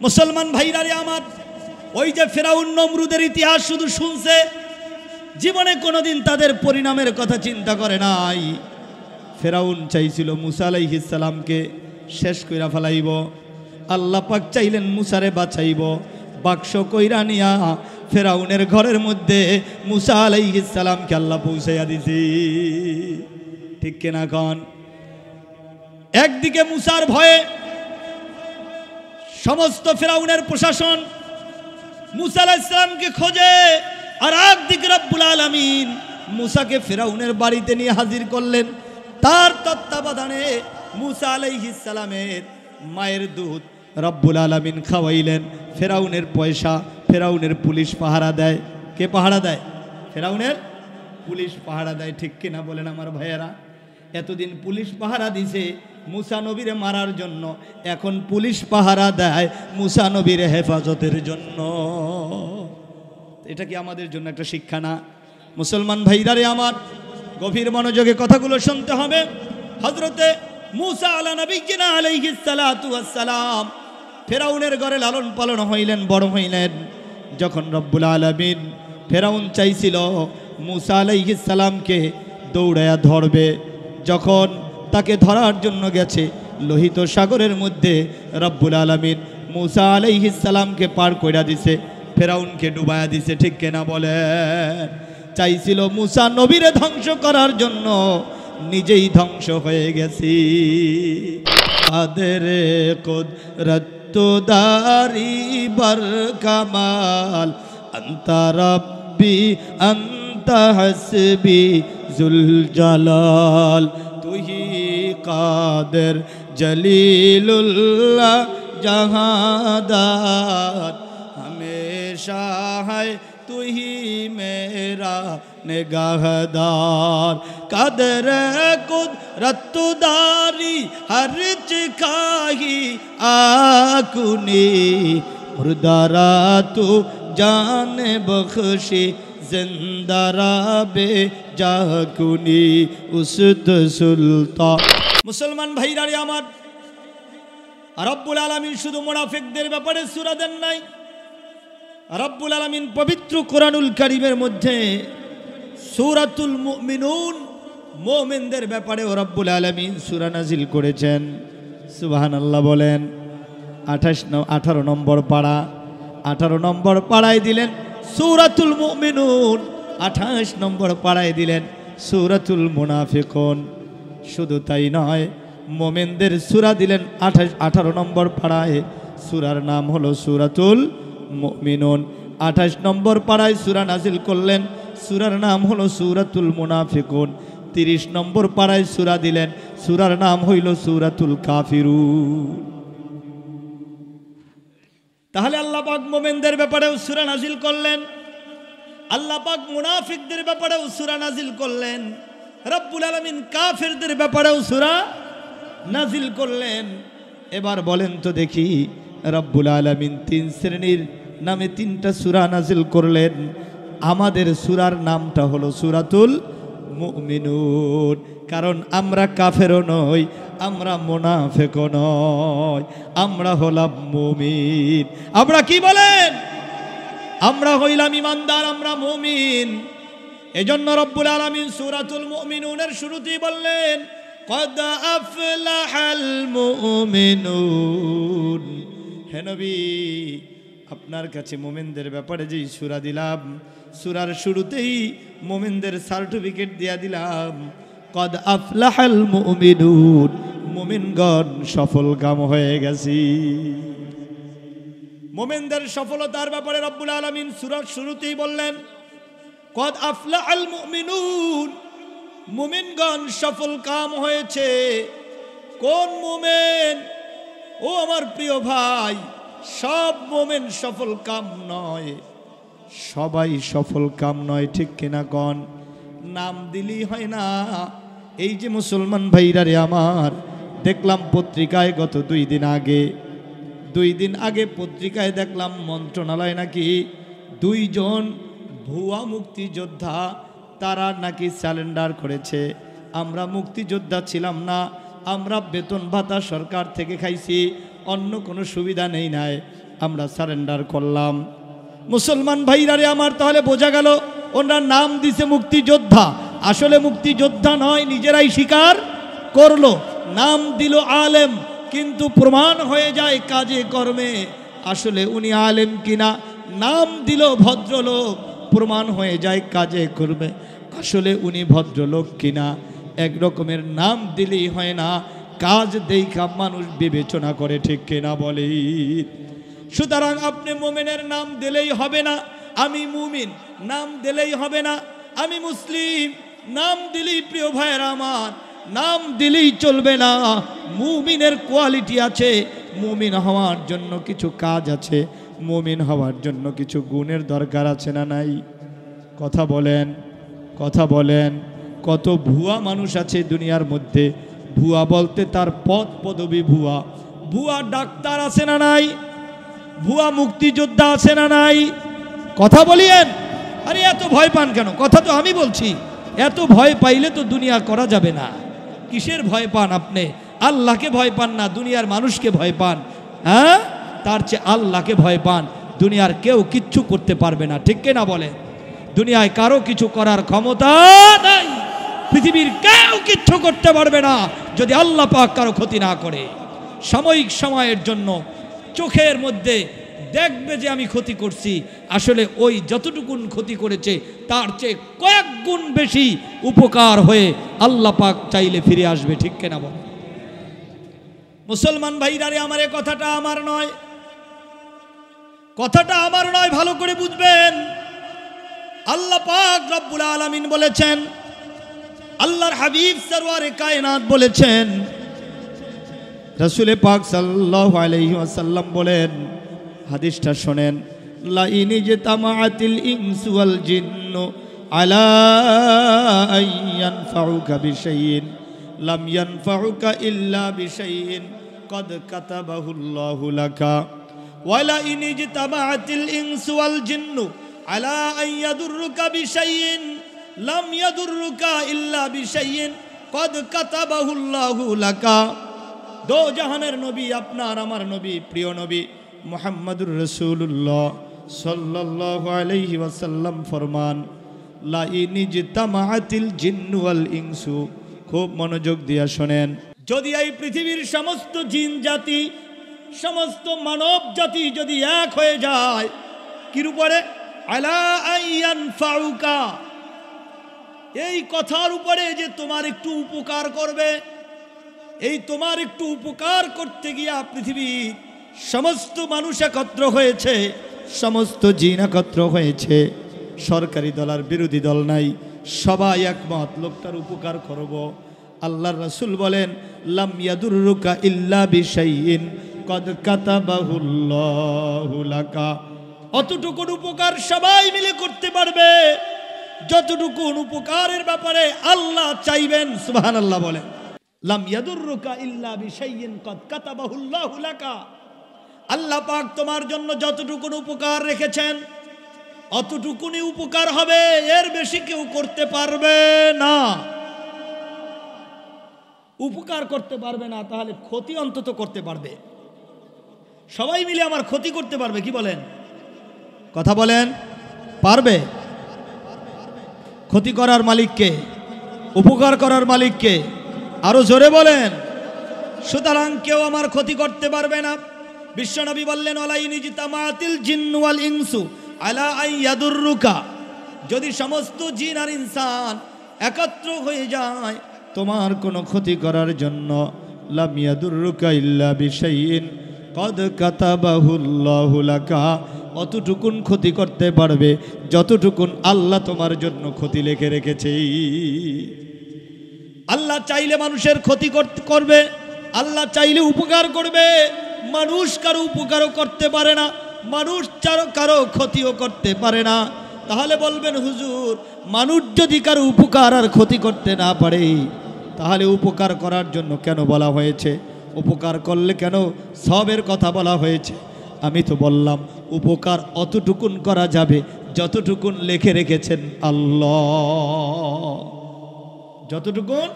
মুসলমান ভাইরা রে আমার, ওই যে ফেরাউন নমরুদের ইতিহাস শুধু শুনছে, জীবনে কোনোদিন তাদের পরিণামের কথা চিন্তা করে নাই। ফেরাউন চাইছিল মুসা আলাইহিস সালামকে শেষ কইরা ফেলাইব, আল্লাহ পাক চাইলেন মুসারে বাঁচাইব। বাক্স কইরা নিয়া ফেরাউনের ঘরের মধ্যে মুসা আলাইহিস সালামকে আল্লাহ পৌঁছাইয়া দিছি। ঠিক কিনা কন? একদিকে মুসার ভয়ে সমস্ত ফেরাউনের প্রশাসন মুসা আলাইহিস সালামকে খোঁজে, আর একদিকে রব্বুল আলামিন মুসাকে ফেরাউনের বাড়িতে নিয়ে হাজির করলেন। তার তত্ত্বাবধানে মুসা আলাইহিস সালামের মায়ের দুধ রব্বুল আলামিন খাওয়াইলেন। ফেরাউনের পয়সা ফেরাউনের পুলিশ পাহারা দেয়। কে পাহারা দেয়? ফেরাউনের পুলিশ পাহারা দেয়। ঠিক কিনা বলেন আমার ভাইয়েরা? এতদিন পুলিশ পাহারা দিছে মুসা নবীরে মারার জন্য, এখন পুলিশ পাহারা দেয় মুসা নবীর হেফাজতের জন্য। এটা কি আমাদের জন্য একটা শিক্ষা না? মুসলমান ভাইরারে আমার, গভীর মনোযোগে কথাগুলো শুনতে হবে। হযরতে মুসা নবিয়্যিনা আলাইহিস সালাতু ওয়াস সালাম ফেরাউনের ঘরে লালন পালন হইলেন, বড় হইলেন। যখন রব্বুল আলামিন, ফেরাউন চাইছিল মুসা আলাইহিস সালামকে দৌড়ায়া ধরবে, যখন তাকে ধরার জন্য গেছে লোহিত সাগরের মধ্যে, রব্বুল আলামিন মুসা আলাইহিস সালামকে পার কইরা দিছে, ফেরাউনকে ডুবায়া দিছে। ঠিক কিনা বলেন? চাইছিল মুসা নবীরে ধ্বংস করার জন্য, নিজেই ধ্বংস হয়ে গেছি। কাদের কুদরতদারি বার কামাল, আনতা রব্বি আনতা হাসবি জুল জালাল, তুহি কাদের জলিলুল্লাহ জাহাদার, हमेशा है तू ही मेरा निगाहदार, कदर कुदरतदारी हर चिकाही आकुनी, मुर्दारा तू जान बख्शी जिंदारा बे जाकुनी उस्त सुल्तान। मुसलमान भाईरा रे आमार, रब्बुल आलामीन शुधु मुनाफिकदेर ব্যাপারে সূরা দেন নাই। রব্বুল আলামিন পবিত্র কোরআনুল কারীমের মধ্যে সূরাতুল মুমিনুন, মুমিনদের ব্যাপারে রব্বুল আলামিন সূরা নাজিল করেছেন। সুবহানাল্লাহ বলেন। 18 নম্বর পারা, 18 নম্বর পাড়ায় দিলেন সূরাতুল মুমিনুন, 28 নম্বর পাড়ায় দিলেন সূরাতুল মুনাফিকুন। শুধু তাই নয়, মুমিনদের সূরা দিলেন 18 নম্বর পাড়ায়, সূরার নাম হলো সূরাতুল মুমিনুন। 28 নম্বর পাড়ায় সূরা নাজিল করলেন, সূরার নাম হলো সূরাতুল মুনাফিকুন। 30 নম্বর পাড়ায় সূরা দিলেন, সূরার নাম হইল সূরাতুল কাফিরুন। তাহলে আল্লাহ পাক মুমিনদের ব্যাপারেও সূরা নাজিল করলেন, আল্লাহ পাক মুনাফিকদের ব্যাপারেও সূরা নাজিল করলেন, রব্বুল আলামিন কাফিরদের ব্যাপারেও সূরা নাজিল করলেন। এবার বলেন তো দেখি, রব্বুল আলামিন 3 শ্রেণীর নামে 3টা সূরা নাজিল করলেন। আমাদের সূরার নামটা হলো সূরাতুল মুমিনুন, কারণ আমরা কাফেরও নই, আমরা মুনাফিকও নই, আমরা হলাম মুমিন। আমরা কি বলেন? আমরা হইলাম ইমানদার, আমরা মুমিন। এজন্য রব্বুল আলামিন সূরাতুল মুমিনুনের শুরুতেই বললেন, কদ আফলাহাল মুমিনুন। হে নবী, আপনার কাছে মুমিনদের ব্যাপারে যেই সূরা দিলাম, সূরার শুরুতেই মুমিনদের সার্টিফিকেট দিয়া দিলাম, কদ আফলাহাল মুমিনুন, মুমিনগণ সফলকাম হয়ে গেছি। মুমিনদের সফলতার ব্যাপারে রব্বুল আলামিন সূরার শুরুতেই বললেন, কদ আফলাহাল মুমিনুন, মুমিনগণ সফলকাম হয়েছে। কোন মুমিন? ও আমার প্রিয় ভাই, সব মুমিন সফল কাম নয়, সবাই সফল কাম নয়। ঠিক কিনা কন? নাম দিলেই হয় না। এই যে মুসলমান ভাইরা রে আমার, দেখলাম পত্রিকায় গত 2 দিন আগে পত্রিকায় দেখলাম মন্ত্রণালয় নাকি 2 জন ভুয়া মুক্তিযোদ্ধা তারা নাকি স্যালেন্ডার করেছে। আমরা মুক্তিযোদ্ধা ছিলাম না, আমরা বেতন ভাতা সরকার থেকে খাইছি, অন্য কোনো সুবিধা নেই নাই। আমরা সারেন্ডার করলাম। মুসলমান ভাইরারে আমার, তাহলে বোঝা গেল ওনার নাম দিছে মুক্তিযোদ্ধা, আসলে মুক্তিযোদ্ধা নয়, নিজেরাই স্বীকার করলো। নাম দিল আলেম, কিন্তু প্রমাণ হয়ে যায় কাজে কর্মে আসলে উনি আলেম কিনা। নাম দিল ভদ্রলোক, প্রমাণ হয়ে যায় কাজে কর্মে আসলে উনি ভদ্রলোক কিনা। এক রকমের নাম দিলেই হয় না, কাজ দেখা মানুষ বিবেচনা করে, ঠিক কিনা বলে। সুতরাং আপনি মোমেনের নাম দিলেই হবে না, আমি মুমিন নাম দিলেই হবে না, আমি মুসলিম নাম দিলেই, প্রিয় ভাইয়েরা আমার, নাম দিলেই চলবে না। মুমিনের কোয়ালিটি আছে, মুমিন হওয়ার জন্য কিছু কাজ আছে, মুমিন হওয়ার জন্য কিছু গুণের দরকার আছে না নাই? কথা বলেন, কথা বলেন। কত ভুয়া মানুষ আছে দুনিয়ার মধ্যে, ভুয়া বলতে তার পদ পদবী ভুয়া। ভুয়া ডাক্তার আছে না নাই? ভুয়া মুক্তিযোদ্ধা আছে না নাই? কথা বলিয়েন। আরে এত ভয় পান কেন? কথা তো আমি বলছি। এত ভয় পাইলে তো দুনিয়া করা যাবে না। কিসের ভয় পান আপনি? আল্লাহকে ভয় পান না, দুনিয়ার মানুষকে ভয় পান। হ্যাঁ, তার চেয়ে আল্লাহকে ভয় পান। দুনিয়ার কেউ কিচ্ছু করতে পারবে না, ঠিক কিনা বলে? দুনিয়ায় কারো কিছু করার ক্ষমতা নাই, পৃথিবীর কেউ কিচ্ছু করতে পারবে না যদি আল্লাহ পাক কারো ক্ষতি না করে। সাময়িক সময়ের জন্য চোখের মধ্যে দেখবে যে আমি ক্ষতি করছি, আসলে ওই যতটুকুন ক্ষতি করেছে তার চেয়ে কয়েক গুণ বেশি উপকার হয়ে আল্লাহ পাক চাইলে ফিরে আসবে, ঠিক কিনা বল? মুসলমান ভাইরারে আমার, এই কথাটা আমার নয়, কথাটা আমার নয়, ভালো করে বুঝবেন। আল্লাহ পাক রব্বুল আলামিন বলেছেন, আল্লাহর হাবিব সরওয়ারে কায়নাত বলেছেন, রাসূল পাক সাল্লাল্লাহু আলাইহি ওয়াসাল্লাম বলেন, হাদিসটা শোনেন, লা ইন ইজতামাআতিল ইনসু ওয়াল জিন্নু আলা আন ইয়ানফাউকা বিশাইইন লাম ইয়ানফাউকা ইল্লা বিশাইইন কদ কাতাবাহু আল্লাহু লাকা ওয়া লা ইন ইজতামাআতিল ইনসু ওয়াল জিন্নু আলা আন ইয়াদুররুকা বিশাইইন লাম ইয়াদুররুকা ইল্লা বিশাইইন কদ কাতাবাহু আল্লাহু লাকা। দো জাহানের নবী, আপনার আমার নবী, প্রিয় নবী মুহাম্মদুর রাসূলুল্লাহ সাল্লাল্লাহু আলাইহি ওয়াসাল্লাম ফরমান, লা ইন ইজতামাআতিল জিন্নু ওয়াল ইনসু, খুব মনোযোগ দিয়ে শোনেন, যদি এই পৃথিবীর সমস্ত জিন জাতি, সমস্ত মানব জাতি যদি এক হয়ে যায়, কির উপরে? আলা আইয়ানফাউকা, এই কথার উপরে যে তোমার একটু উপকার করবে। এই তোমার একটু উপকার করতে গিয়া পৃথিবীর সমস্ত মানুষ একত্র হয়েছে, সমস্ত জিন একত্র হয়েছে, সরকারি দল আর বিরোধী দল নাই, সবাই একমত লোকটার উপকার করব। আল্লাহর রাসূল বলেন, লাম ইয়াদুররুকা ইল্লা বিশাইইন কদ কাতাবাহুল্লাহু লাকা। অতটুকুন উপকার সবাই মিলে করতে পারবে যতটুকুন উপকারের ব্যাপারে আল্লাহ চাইবেন। সুবহানাল্লাহ বলেন, লাম ইয়াদুররুকা ইল্লা বিশাইইন কদ কাতাবাহুল্লাহু লাকা। আল্লাহ পাক তোমার জন্য যতটুকুন উপকার রেখেছেন অতটুকুনি উপকার হবে, এর বেশি কেউ করতে পারবে না। উপকার করতে পারবে না, তাহলে ক্ষতি অন্তত করতে পারবে। সবাই মিলে আমার ক্ষতি করতে পারবে, কি বলেন? কথা বলেন, পারবে? ক্ষতি করার মালিককে, উপকার করার মালিককে, আরো জোরে বলেন। সুতরাং কেউ আমার ক্ষতি করতে পারবে না। বিশ্বনবী বললেন, ওয়ালা ইন ইজতামাআতিল জিন্নু ওয়াল ইনসু আলা আন ইয়াদুররুকা, যদি সমস্ত জিন আর ইনসান একত্র হয়ে যায় তোমার কোনো ক্ষতি করার জন্য, লাম ইয়াদুররুকা ইল্লা বিশাইইন কদ কাতাবাহুল্লাহু লাকা, অতটুকুন ক্ষতি করতে পারবে যতটুকুন আল্লাহ তোমার জন্য ক্ষতি লিখে রেখেছে। আল্লাহ চাইলে মানুষের ক্ষতি করবে, আল্লাহ চাইলে উপকার করবে। মানুষ কারো উপকারও করতে পারে না, মানুষ কারো ক্ষতিও করতে পারে না। তাহলে বলবেন, হুজুর মানুষ যদি কারো উপকার আর ক্ষতি করতে না পারে, তাহলে উপকার করার জন্য কেন বলা হয়েছে? উপকার করলে কেন সবের কথা বলা হয়েছে? আমি তো বললাম, উপকার অতটুকুন করা যাবে যতটুকুন লিখে রেখেছেন আল্লাহ। যতটুকুন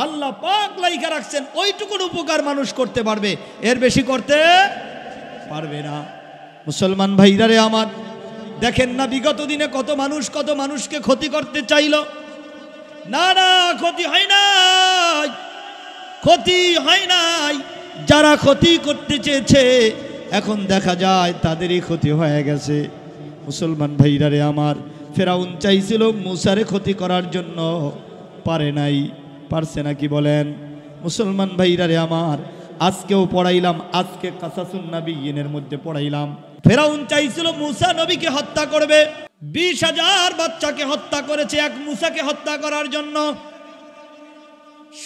আল্লাহ পাক লাইখা রাখছেন ওইটুকুন উপকার মানুষ করতে পারবে, এর বেশি করতে পারবে না। মুসলমান ভাইরা রে আমার, দেখেন না বিগত দিনে কত মানুষকে ক্ষতি করতে চাইল, না না ক্ষতি হয় নাই, ক্ষতি হয় নাই। যারা ক্ষতি করতে চেয়েছে এখন দেখা যায় তাদেরই ক্ষতি হয়ে গেছে। মুসলমান ভাইরা রে আমার, ফেরাউন চাইছিল মুসারে ক্ষতি করার জন্য, পারে নাই। পারছে নাকি বলেন? মুসলমান ভাইরা রে আমার, আজকেও পড়াইলাম, আজকে কাসাসুন নবিয়্যিনের মধ্যে পড়াইলাম। ফেরাউন চাইছিল মুসা নবীকে হত্যা করবে, 20,000 বাচ্চাকে হত্যা করেছে এক মুসাকে হত্যা করার জন্য।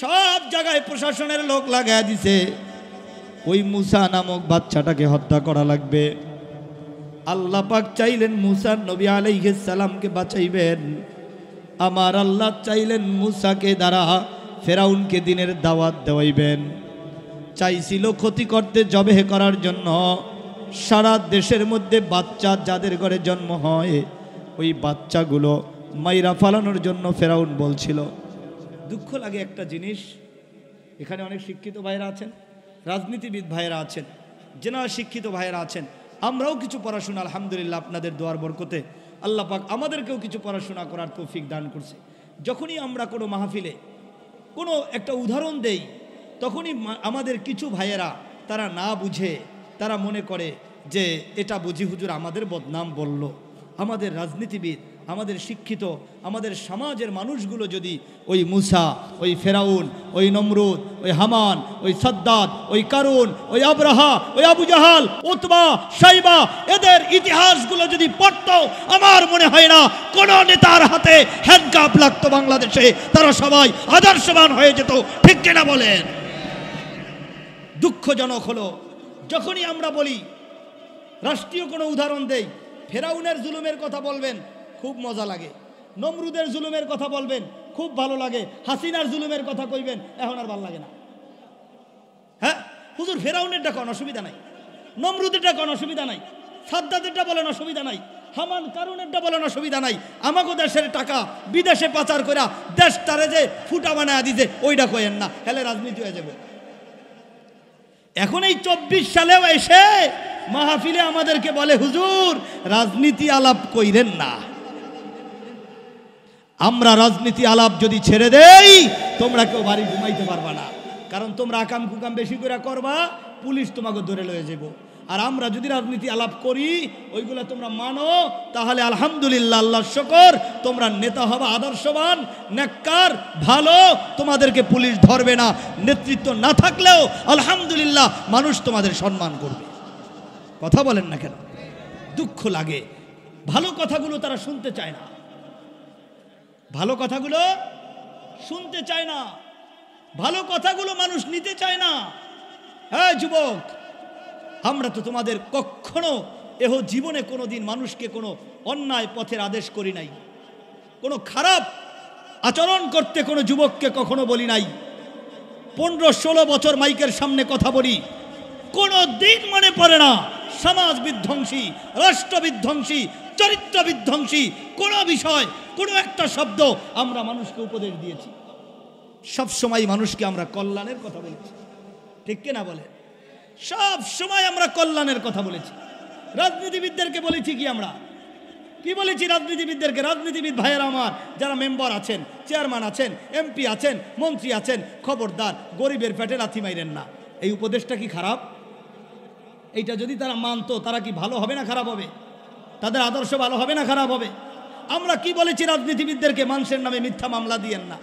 সব জায়গায় প্রশাসনের লোক লাগায় দিছে, ওই মুসা নামক বাচ্চাটাকে হত্যা করা লাগবে। আল্লাহ পাক চাইলেন মুসা নবী আলাইহিস সালামকে বাঁচাইবেন। আমার আল্লাহ চাইলেন মুসাকে দ্বারা ফেরাউনকে দিনের দাওয়াত দেওয়াইবেন। চাইছিল ক্ষতি করতে, জবেহ করার জন্য। সারা দেশের মধ্যে বাচ্চা যাদের ঘরে জন্ম হয় ওই বাচ্চাগুলো মাইরা ফালানোর জন্য ফেরাউন বলছিল। দুঃখ লাগে একটা জিনিস, এখানে অনেক শিক্ষিত ভাইরা আছেন, রাজনীতিবিদ ভাইরা আছেন, জেনারেল শিক্ষিত ভাইরা আছেন, আমরাও কিছু পড়াশোনা আলহামদুলিল্লাহ আপনাদের দোয়ার বরকতে আল্লাহ পাক আমাদেরকেও কিছু পড়াশোনা করার তৌফিক দান করছে। যখনই আমরা কোনো মাহফিলে কোনো একটা উদাহরণ দেই, তখনই আমাদের কিছু ভাইয়েরা তারা না বুঝে, তারা মনে করে যে এটা বুঝি হুজুর আমাদের বদনাম বলল। আমাদের রাজনীতিবিদ, আমাদের শিক্ষিত, আমাদের সমাজের মানুষগুলো যদি ওই মুসা, ওই ফেরাউন, ওই নমরুদ, ওই হামান, ওই সাদ্দাত, ওই কারুন, ওই আবরাহা, ওই আবু জাহাল, উতবা, শাইবা, এদের ইতিহাসগুলো যদি পড়তো, আমার মনে হয় না কোনো নেতার হাতে হ্যান্ডকাপ লাগতো বাংলাদেশে, তারা সবাই আদর্শবান হয়ে যেত। ঠিক কিনা বলেন? দুঃখজনক হলো যখনই আমরা বলি, রাষ্ট্রীয় কোনো উদাহরণ দেই, ফেরাউনের জুলুমের কথা বলবেন, খুব মজা লাগে। নমরুদের জুলুমের কথা বলবেন, খুব ভালো লাগে। হাসিনার জুলুমের কথা কইবেন, এখন আর ভালো লাগে না। হ্যাঁ হুজুর, ফেরাউনেরটা কোন অসুবিধা নাই, নমরুদেরটা কোন অসুবিধা নাই, সাদ্দাতেরটা বলেন অসুবিধা নাই, হামান কারুনেরটা বলেন অসুবিধা নাই। আমাকে দেশের টাকা বিদেশে পাচার করে দেশটারে যে ফুটা বানায় দিতে, ওইটা কইেন না, হেলে রাজনীতি হয়ে যাবে। এখন এই 24 সালেও এসে মাহফিলে আমাদেরকে বলে হুজুর রাজনীতি আলাপ কইরেন না। আমরা রাজনীতি আলাপ যদি ছেড়ে দেই, তোমরা কেউ বাড়ি ঘুমাইতে পারবা না, কারণ তোমরা আকাম কুকাম বেশি করে করবা, পুলিশ তোমাকে ধরে লয়ে যাব। আর আমরা যদি রাজনীতি আলাপ করি, ওইগুলো তোমরা মানো, তাহলে আলহামদুলিল্লাহ, আল্লাহর শুকর, তোমরা নেতা হবা আদর্শবান, নেককার, ভালো, তোমাদেরকে পুলিশ ধরবে না। নেতৃত্ব না থাকলেও আলহামদুলিল্লাহ মানুষ তোমাদের সম্মান করবে। কথা বলেন না কেন? দুঃখ লাগে, ভালো কথাগুলো তারা শুনতে চায় না, ভালো কথাগুলো শুনতে চায় না, ভালো কথাগুলো মানুষ নিতে চায় না। হ্যাঁ যুবক, আমরা তো তোমাদের কখনো এহ জীবনে কোনোদিন মানুষকে কোনো অন্যায় পথের আদেশ করি নাই, কোনো খারাপ আচরণ করতে কোনো যুবককে কখনো বলি নাই। 15-16 বছর মাইকের সামনে কথা বলি, কোনো দিন মনে পড়ে না সমাজ বিধ্বংসী, রাষ্ট্র বিধ্বংসী, চরিত্র বিধ্বংসী কোনো বিষয়, কোনো একটা শব্দ আমরা মানুষকে উপদেশ দিয়েছি। সব সময় মানুষকে আমরা কল্যাণের কথা বলেছি। ঠিক কিনা বলে? সব সময় আমরা কল্যাণের কথা বলেছি। রাজনীতিবিদদেরকে বলেছি কি? আমরা কি বলেছি রাজনীতিবিদদেরকে? রাজনীতিবিদ ভাইয়েরা আমার, যারা মেম্বার আছেন, চেয়ারম্যান আছেন, এমপি আছেন, মন্ত্রী আছেন, খবরদার গরিবের পেটে লাথি মাইরেন না। এই উপদেশটা কি খারাপ? এইটা যদি তারা মানতো, তারা কি ভালো হবে না খারাপ হবে? তাদের আদর্শ ভালো হবে না খারাপ হবে? আমরা কি বলেছি রাজনীতিবিদদেরকে? মানুষের নামে মিথ্যা মামলা দিয়েন না,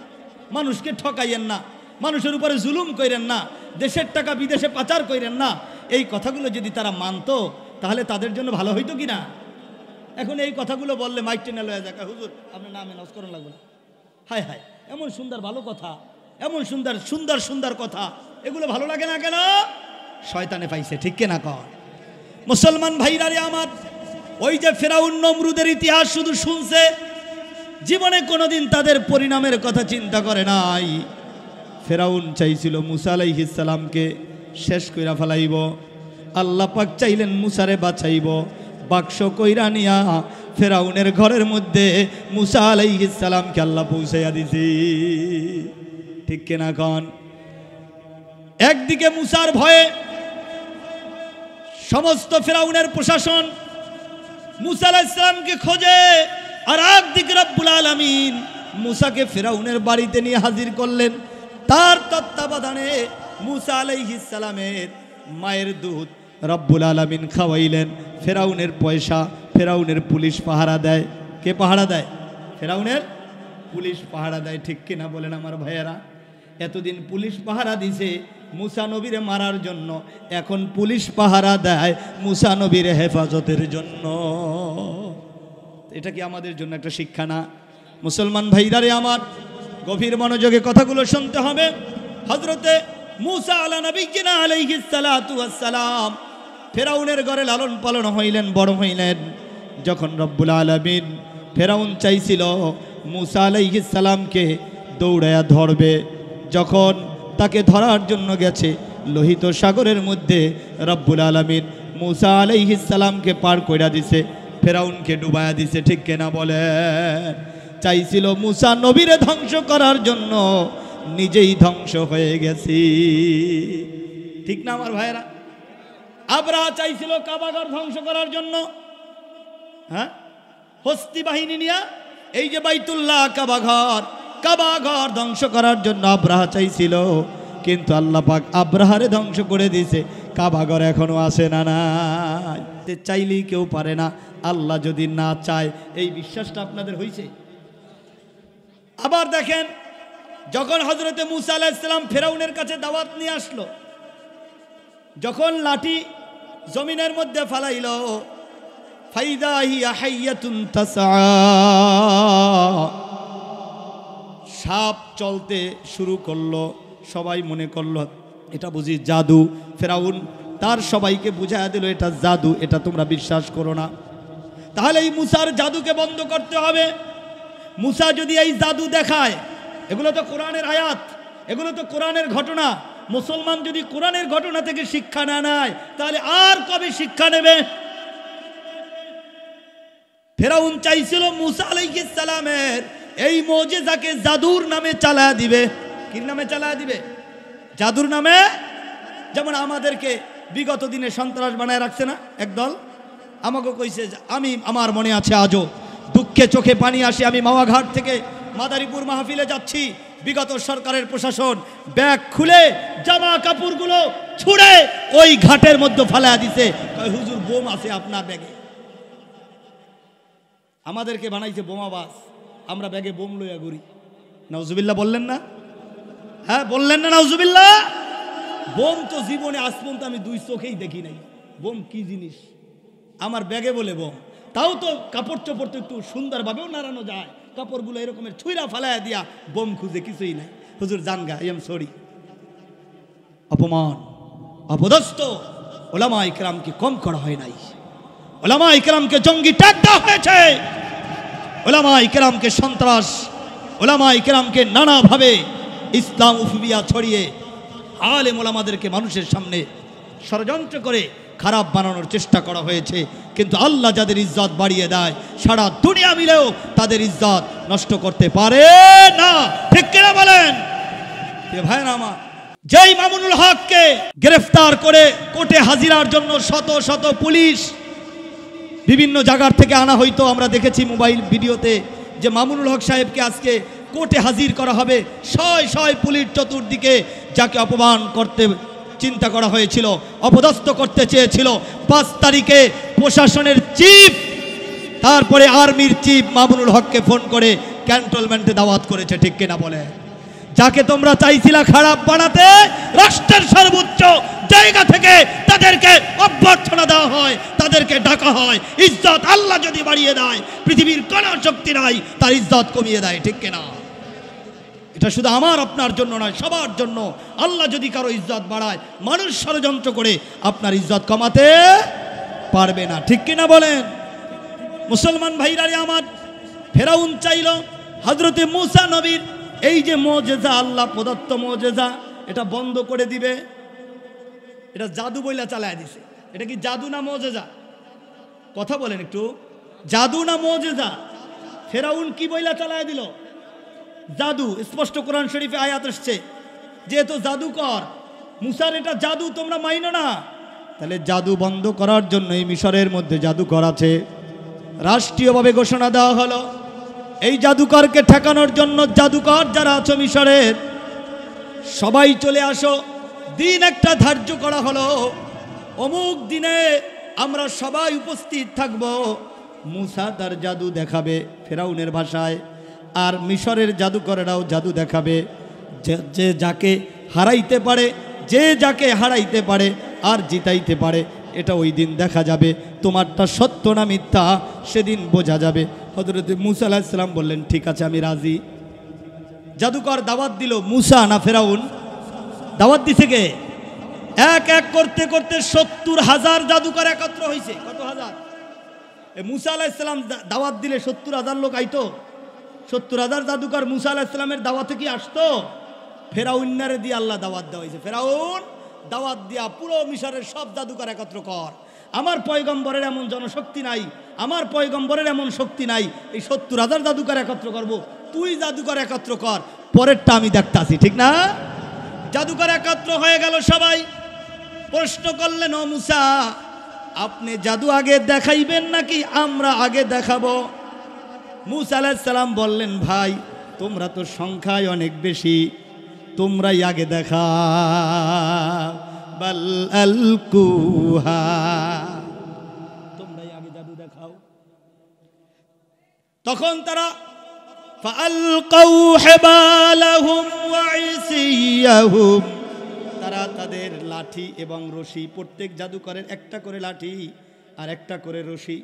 মানুষকে ঠকাইয়েন না, মানুষের উপরে জুলুম করেন না, দেশের টাকা বিদেশে পাচার করেন না। এই কথাগুলো যদি তারা মানতো, তাহলে তাদের জন্য ভালো হইতো কি না? এখন এই কথাগুলো বললে মাইক টেনে লয়ে যাক, হুজুর আপনার নামে নস্করণ লাগবে না। হায় হায়, এমন সুন্দর ভালো কথা, এমন সুন্দর সুন্দর সুন্দর কথা, এগুলো ভালো লাগে না কেন? শয়তানে পাইছে। ঠিক কিনা কর? মুসলমান ভাইরা রে আমার, ওই যে ফেরাউন নমরুদের ইতিহাস শুধু শুনছে, জীবনে কোনোদিন তাদের পরিণামের কথা চিন্তা করে নাই। ফেরাউন চাইছিল মুসা আলাইহিস সালামকে শেষ কইরা ফেলাইব, আল্লাহ পাক চাইলেন মুসারে বাঁচাইব। বাক্স কইরা নিয়া ফেরাউনের ঘরের মধ্যে মুসা আলাইহিস সালামকে আল্লাহ পৌঁছাইয়া দিছি। ঠিক কিনা কন? একদিকে মুসার ভয়ে সমস্ত ফেরাউনের প্রশাসন মুসা আলাইহিস সালামকে খোঁজে, আর একদিকে রব্বুল আলামিন মুসাকে ফেরাউনের বাড়িতে নিয়ে হাজির করলেন। তার তত্ত্বাবধানে মুসা আলাইহিস সালামের মায়ের দুধ রব্বুল আলামিন খাওয়াইলেন। ফেরাউনের পয়সা ফেরাউনের পুলিশ পাহারা দেয়। কে পাহারা দেয়? ফেরাউনের পুলিশ পাহারা দেয়। ঠিক কিনা বলেন আমার ভাইয়েরা? এতদিন পুলিশ পাহারা দিছে মুসা নবীরে মারার জন্য, এখন পুলিশ পাহারা দেয় মুসা নবীর হেফাজতের জন্য। এটা কি আমাদের জন্য একটা শিক্ষা না? মুসলমান ভাইরারে আমার, গভীর মনোযোগে কথাগুলো শুনতে হবে। হযরতে মুসা আলা নবিয়্যিনা আলাইহিস সালাতু ওয়াস সালাম ফেরাউনের ঘরে লালন পালন হইলেন, বড় হইলেন। যখন রব্বুল আলামিন, ফেরাউন চাইছিল মুসা আলাইহিস সালামকে দৌড়ায়া ধরবে, যখন তাকে ধরার জন্য গেছে লোহিত সাগরের মধ্যে রব্বুল আলামিন মুসা আলাইহিস সালামকে পার কইরা দিছে, ফেরাউনকে ডুবায়া দিছে। ঠিক কিনা বলে? চাইছিল মুসা নবীরে ধ্বংস করার জন্য, নিজেই ধ্বংস হয়ে গেছি। ঠিক না আমার ভাইয়েরা? আবরাহা চাইছিল কাবাঘর ধ্বংস করার জন্য, হ্যাঁ, হস্তি বাহিনী নিয়ে এই যে বাইতুল্লাহ কাবাঘর ধ্বংস করার জন্য আবরাহা চাইছিল, কিন্তু আল্লাহ পাক আবরাহারে ধ্বংস করে দিয়েছে। কাবাঘর এখনো আসে না, নাই চাইলেই কেউ পারে না, আল্লাহ যদি না চায়। এই বিশ্বাসটা আপনাদের হয়েছে? আবার দেখেন, যখন হযরতে মুসা আলাইহিস সালাম ফেরাউনের কাছে দাওয়াত নিয়ে আসলো, যখন লাঠি জমিনের মধ্যে ফালাইল, ফাইদা হিয়া হাইয়াতুন তাসআ, সাপ চলতে শুরু করলো। সবাই মনে করলো এটা বুঝি জাদু। ফেরাউন তার সবাইকে বুঝাইয়া দিল এটা জাদু, এটা তোমরা বিশ্বাস করো না। তাহলে এই মুসার জাদুকে বন্ধ করতে হবে। মুসা যদি এই জাদু দেখায়, এগুলো তো কোরআনের আয়াত, এগুলো তো কোরআনের ঘটনা। মুসলমান যদি কোরআনের ঘটনা থেকে শিক্ষা না নেয়, তাহলে আর কবে শিক্ষা নেবে? ফেরাউন চাইছিল মুসা আলাইহিস সালামের এই মুজিজাকে জাদুর নামে চালায়া দিবে। কি নামে চালায়া দিবে? জাদুর নামে। যেমন আমাদেরকে বিগত দিনে সন্ত্রাস বানায় রাখছে না একদল। আমাকে কইছে, আমি আমার মনে আছে আজও, দুঃখে চোখে পানি আসে। আমি মাওয়াঘাট থেকে মাদারীপুর মাহফিলে যাচ্ছি, বিগত সরকারের প্রশাসন ব্যাগ খুলে জামা কাপড়গুলো ছুঁড়ে ওই ঘাটের মধ্যে ফালায়া দিছে। হুজুর বোম আছে আপনার ব্যাগে। আমাদেরকে বানাইছে বোমাবাজ, আমরা ব্যাগে বোম লইয়া ঘুরি। নাউজুবিল্লাহ বললেন না? হ্যাঁ বললেন না নাউজুবিল্লাহ? বোম তো জীবনে আজ পর্যন্ত আমি দুই চোখেই দেখি নাই। বোম কি জিনিস? আমার ব্যাগে বলে বোম। তাও তো কাপড় চোপড় তো একটু সুন্দরভাবেও নাড়ানো যায়, কাপড়গুলো এরকমের ছুঁড়া ফালাইয়া দিয়া বোম খুঁজে কিছুই নাই। হুজুর জানগা, আই এম সরি। অপমান, অপদস্থ ওলামা ইকরামকে কম করা হয় নাই। ওলামা ইকরামকে জঙ্গি ট্যাগ দেওয়া হয়েছে, ওলামা ইকরামকে সন্ত্রাস, ওলামা ইকরামকে নানাভাবে ইসলাম উফিয়া ছড়িয়ে আলেম ওলামাদেরকে মানুষের সামনে ষড়যন্ত্র করে খারাপ বানানোর চেষ্টা করা হয়েছে। কিন্তু আল্লাহ যাদের ইজ্জত বাড়িয়ে দেয়, সারা দুনিয়া মিলেও তাদের ইজ্জত নষ্ট করতে পারে না। ঠিক কিনা বলেন ভাইরা আমার? যেই মামুনুল হককে গ্রেফতার করে কোর্টে হাজিরার জন্য শত শত পুলিশ বিভিন্ন জায়গার থেকে আনা হইতো, আমরা দেখেছি মোবাইল ভিডিওতে যে মামুনুল হক সাহেবকে আজকে কোর্টে হাজির করা হবে। শয় শয় পুলিশ চতুর্দিকে যাকে অপমান করতে চিন্তা করা হয়েছিল, অপদস্থ করতে চেয়েছিল। 5 তারিখে প্রশাসনের চিফ, তারপরে আর্মির চিফ মামুনুল হককে ফোন করে ক্যান্টনমেন্টে দাওয়াত করেছে। ঠিক কিনা বলে? যাকে তোমরা চাইছিলা খারাপ বানাতে, রাষ্ট্রের সর্বোচ্চ জায়গা থেকে তাদেরকে অভ্যর্থনা দেওয়া হয়, তাদেরকে ডাকা হয়। ইজ্জত আল্লাহ যদি বাড়িয়ে দেয়, পৃথিবীর কোনো শক্তি নাই তার ইজ্জত কমিয়ে দেয়। ঠিক কিনা? এটা শুধু আমার আপনার জন্য নয়, সবার জন্য। আল্লাহ যদি কারো ইজ্জত বাড়ায়, মানুষ ষড়যন্ত্র করে আপনার ইজ্জত কমাতে পারবে না। ঠিক কিনা বলেন মুসলমান ভাইরারে আমার? ফেরাউন চাইল হযরতে মুসা নবীর এই যে মুজিজা, আল্লাহ প্রদত্ত মুজিজা, এটা বন্ধ করে দিবে। এটা জাদু বইলা চালায় দিছে। এটা কি জাদু না মুজিজা? কথা বলেন একটু, জাদু না মুজিজা? ফেরাউন কি বইলা চালায় দিল? জাদু। স্পষ্ট কোরআন শরীফে আয়াত আসছে, যেহেতু জাদুকর মুসার এটা জাদু, তোমরা মাইনো না। তাহলে জাদু বন্ধ করার জন্য এই মিশরের মধ্যে জাদুকর আছে, রাষ্ট্রীয়ভাবে ঘোষণা দেওয়া হলো এই জাদুকরকে ঠেকানোর জন্য জাদুকর যারা আছো মিশরের সবাই চলে আসো। দিন একটা ধার্য করা হলো, অমুক দিনে আমরা সবাই উপস্থিত থাকব। মুসা তার জাদু দেখাবে ফেরাউনের ভাষায়, আর মিশরের জাদুকরেরাও জাদু দেখাবে। যে যাকে হারাইতে পারে, যে যাকে হারাইতে পারে আর জিতাইতে পারে, এটা ওই দিন দেখা যাবে। তোমারটা সত্য না মিথ্যা সেদিন বোঝা যাবে। হযরত মুসা আলাইহিস সালাম বললেন, ঠিক আছে আমি রাজি। জাদুকর দাওয়াত দিল, মুসা না ফেরাউন? দাওয়াত দিছে কে? এক এক করতে করতে ৭০,০০০ জাদুকর একত্র হয়েছে। কত হাজার? মুসা আলাইহিস সালাম দাওয়াত দিলে ৭০,০০০ লোক আইতো? ৭০,০০০ জাদুকর মুসা আলাইহিস সালামের দাওয়াতে কি আসতো? ফেরাউন্নারে দিয়ে আল্লাহ দাওয়াত দেওয়া হয়েছে। ফেরাউন দাওয়াত দিয়া পুরো মিশরের সব জাদুকর একত্র কর। আমার পয়গম্বরের এমন জনশক্তি নাই, আমার পয়গম্বরের এমন শক্তি নাই, এই ৭০,০০০ জাদুকর একত্র করব। তুই জাদুকর একত্র কর, পরেরটা আমি দেখতাছি, ঠিক না? জাদুকর একত্র হয়ে গেল। সবাই প্রশ্ন করলেন, ও মুসা, আপনি জাদু আগে দেখাইবেন নাকি আমরা আগে দেখাবো? মুসা আলাইহিস সালাম বললেন, ভাই তোমরা তো সংখ্যায় অনেক বেশি, তোমরাই আগে দেখা। বাল আলকুহা, তোমরাই আগে জাদু দেখাও। তখন তারা ফাআলকাউ হিবালাহুম ওয়া ইসিয়াহুম, তারা তাদের লাঠি এবং রশি, প্রত্যেক জাদুকরের একটা করে লাঠি আর একটা করে রশি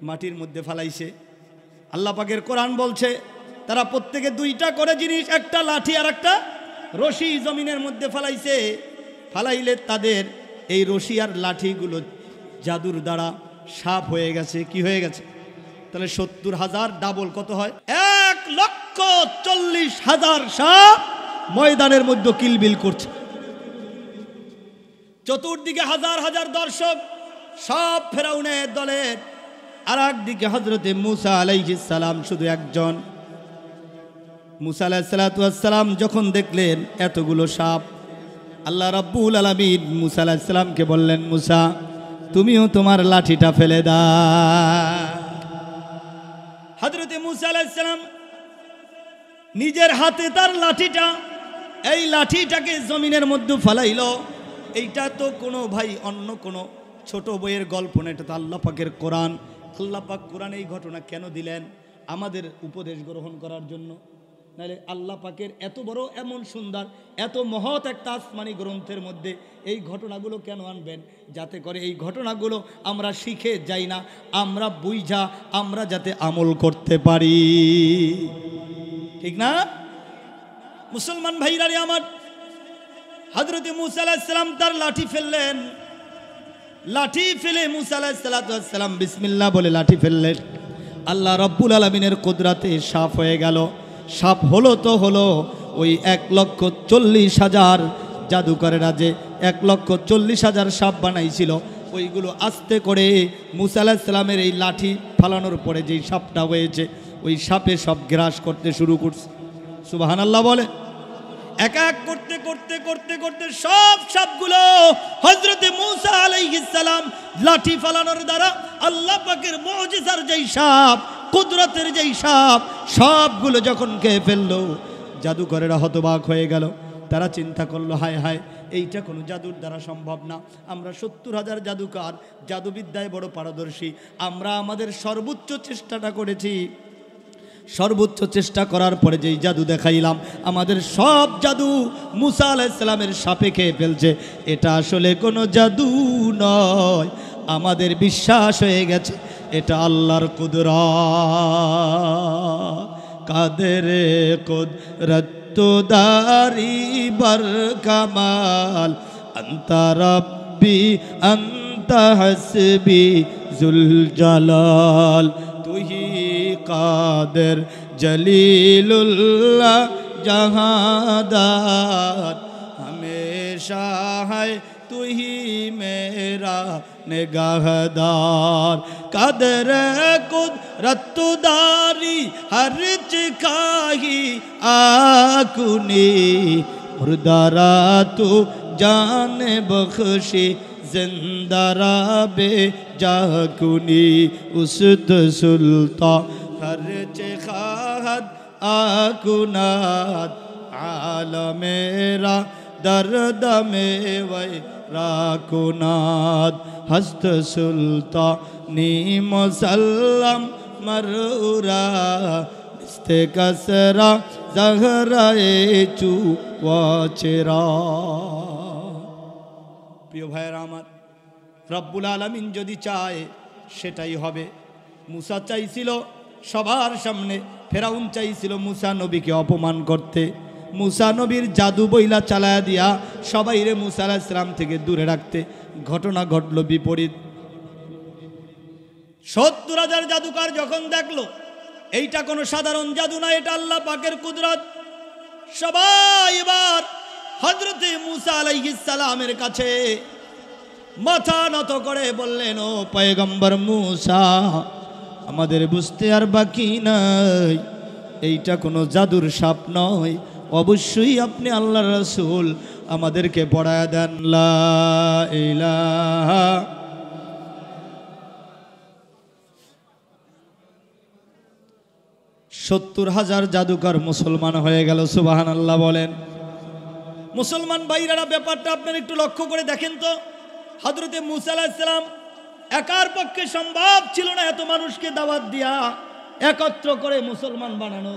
মাটির মধ্যে ফালাইছে। আল্লাহ পাকের কোরআন বলছে তারা প্রত্যেকে দুইটা করে জিনিস, একটা লাঠি আর একটা রশি জমিনের মধ্যে ফালাইছে। ফালাইলে তাদের এই রশি আর লাঠিগুলো জাদুর দ্বারা সাপ হয়ে গেছে। কি হয়ে গেছে? তাহলে ৭০,০০০ ডাবল কত হয়? ১,৪০,০০০ সাপ ময়দানের মধ্যে কিলবিল করছে। চতুর্দিকে হাজার হাজার দর্শক, সব ফেরাউনের দলের। আর একদিকে হযরতে মুসা আলাইহিস সালাম শুধু একজন। মুসা আলাইহিস সালাম যখন দেখলেন এতগুলো সাপ, আল্লাহ রাব্বুল আলামিন মুসা আলাইহিস সালামকে বললেন, মুসা তুমিও তোমার লাঠিটা ফেলে দাও। হযরতে মুসা আলাইহিস সালাম নিজের হাতে তার লাঠিটা, এই লাঠিটাকে জমিনের মধ্যে ফেলাইল। এইটা তো কোনো ভাই অন্য কোনো ছোট বইয়ের গল্প না, এটা তো আল্লাহ পাকের কোরআন। আল্লাহ পাক কোরআন এই ঘটনা কেন দিলেন? আমাদের উপদেশ গ্রহণ করার জন্য। নাহলে আল্লাহ পাকের এত বড়, এমন সুন্দর, এত মহৎ একটা আসমানি গ্রন্থের মধ্যে এই ঘটনাগুলো কেন আনবেন? যাতে করে এই ঘটনাগুলো আমরা শিখে যাই না, আমরা বুঝা আমরা যাতে আমল করতে পারি, ঠিক না? মুসলমান ভাইরারে আমার, হযরতে মুসা আলাইহিস সালাম তার লাঠি ফেললেন। লাঠি ফেলে মুসা আলাইহিস সালাম বিসমিল্লাহ বলে লাঠি ফেললেন। আল্লাহ রাব্বুল আলামিনের কুদরতে সাপ হয়ে গেল। সাপ হলো তো হলো, ওই ১,৪০,০০০ জাদুকরেরা যে ১,৪০,০০০ সাপ বানাইছিল, ওইগুলো আস্তে করে মুসা আলাইহিস সালামের এই লাঠি ফালানোর পরে যেই সাপটা হয়েছে, ওই সাপে সব গ্রাস করতে শুরু করছে। সুবহানাল্লাহ বলে। এক এক করতে করতে করতে করতে সব সাপগুলো হযরতে মুসা আলাইহিস সালাম লাঠি ফালানোর দ্বারা আল্লাহ পাকের মুজিজার যেই সাপ, কুদরতের যেই সাপ, সবগুলো যখন খেয়ে ফেললো, জাদুকরেরা হতবাক হয়ে গেল। তারা চিন্তা করলো, হায় হায়, এইটা কোনো জাদুর দ্বারা সম্ভব না। আমরা ৭০,০০০ জাদুকর, জাদুবিদ্যায় বড় পারদর্শী, আমরা আমাদের সর্বোচ্চ চেষ্টাটা করেছি। সর্বোচ্চ চেষ্টা করার পরে যেই জাদু দেখাইলাম, আমাদের সব জাদু মুসা আলাইহিস সালামের সাপে খেয়ে ফেলছে। এটা আসলে কোনো জাদু নয়, আমাদের বিশ্বাস হয়ে গেছে এটা আল্লাহর কুদরত। কাদেরে কুদরত দারি বার কামাল, আনতা রাব্বি আনতা হাসবি জুল জালাল, তুহি কাদের জলিলুল্লাহ জাহাদার, हमेशा है तू ही मेरा निगाहदार। कदर कुदरत दारी हर चिकाही आकुनी, मुर्दारा तू जान बख्शी জিন্দারাবে জাকুনি উসত সুলতান হর চে খাদ আকুনাদ আলমেরা দর্দ মে ওই রাকুনাদ হস্ত সুলতানি মুসল্লাম মরুরা ইস্তে কসরা জহরায়ে চু ওয়াচেরা। প্রিয় ভাইয়েরা আমার, রব্বুল আলামিন যদি চায় সেটাই হবে। মুসা চাইছিল সবার সামনে, ফেরাউন চাইছিল মুসা নবীকে অপমান করতে, মুসা নবীর জাদু বইলা চালায়া দিয়া সবাইরে মুসা আলাইহিস সালাম থেকে দূরে রাখতে। ঘটনা ঘটল বিপরীত। ৭০,০০০ জাদুকর যখন দেখলো এইটা কোনো সাধারণ জাদু না, এটা আল্লাহ পাকের কুদরত, সবাই এবার হযরতে মুসা আলাইহিস সালামের কাছে মাথা নত করে বললেন, ও পয়গম্বর মুসা, আমাদের বুঝতে আর বাকি নাই, এইটা কোনো জাদুর সাপ নয়, অবশ্যই আপনি আল্লাহর রাসূল, আমাদেরকে পড়ায়া দেন লা ইলাহা। ৭০,০০০ জাদুকর মুসলমান হয়ে গেল। সুবহানাল্লাহ বলেন। মুসলমান ভাইরা, ব্যাপারটা আপনারা একটু লক্ষ্য করে দেখেন তো। হযরতে মুসা আলাইহিস সালাম একার পক্ষে সম্ভব ছিল না এত মানুষকে দাওয়াত দিয়া একত্র করে মুসলমান বানানো।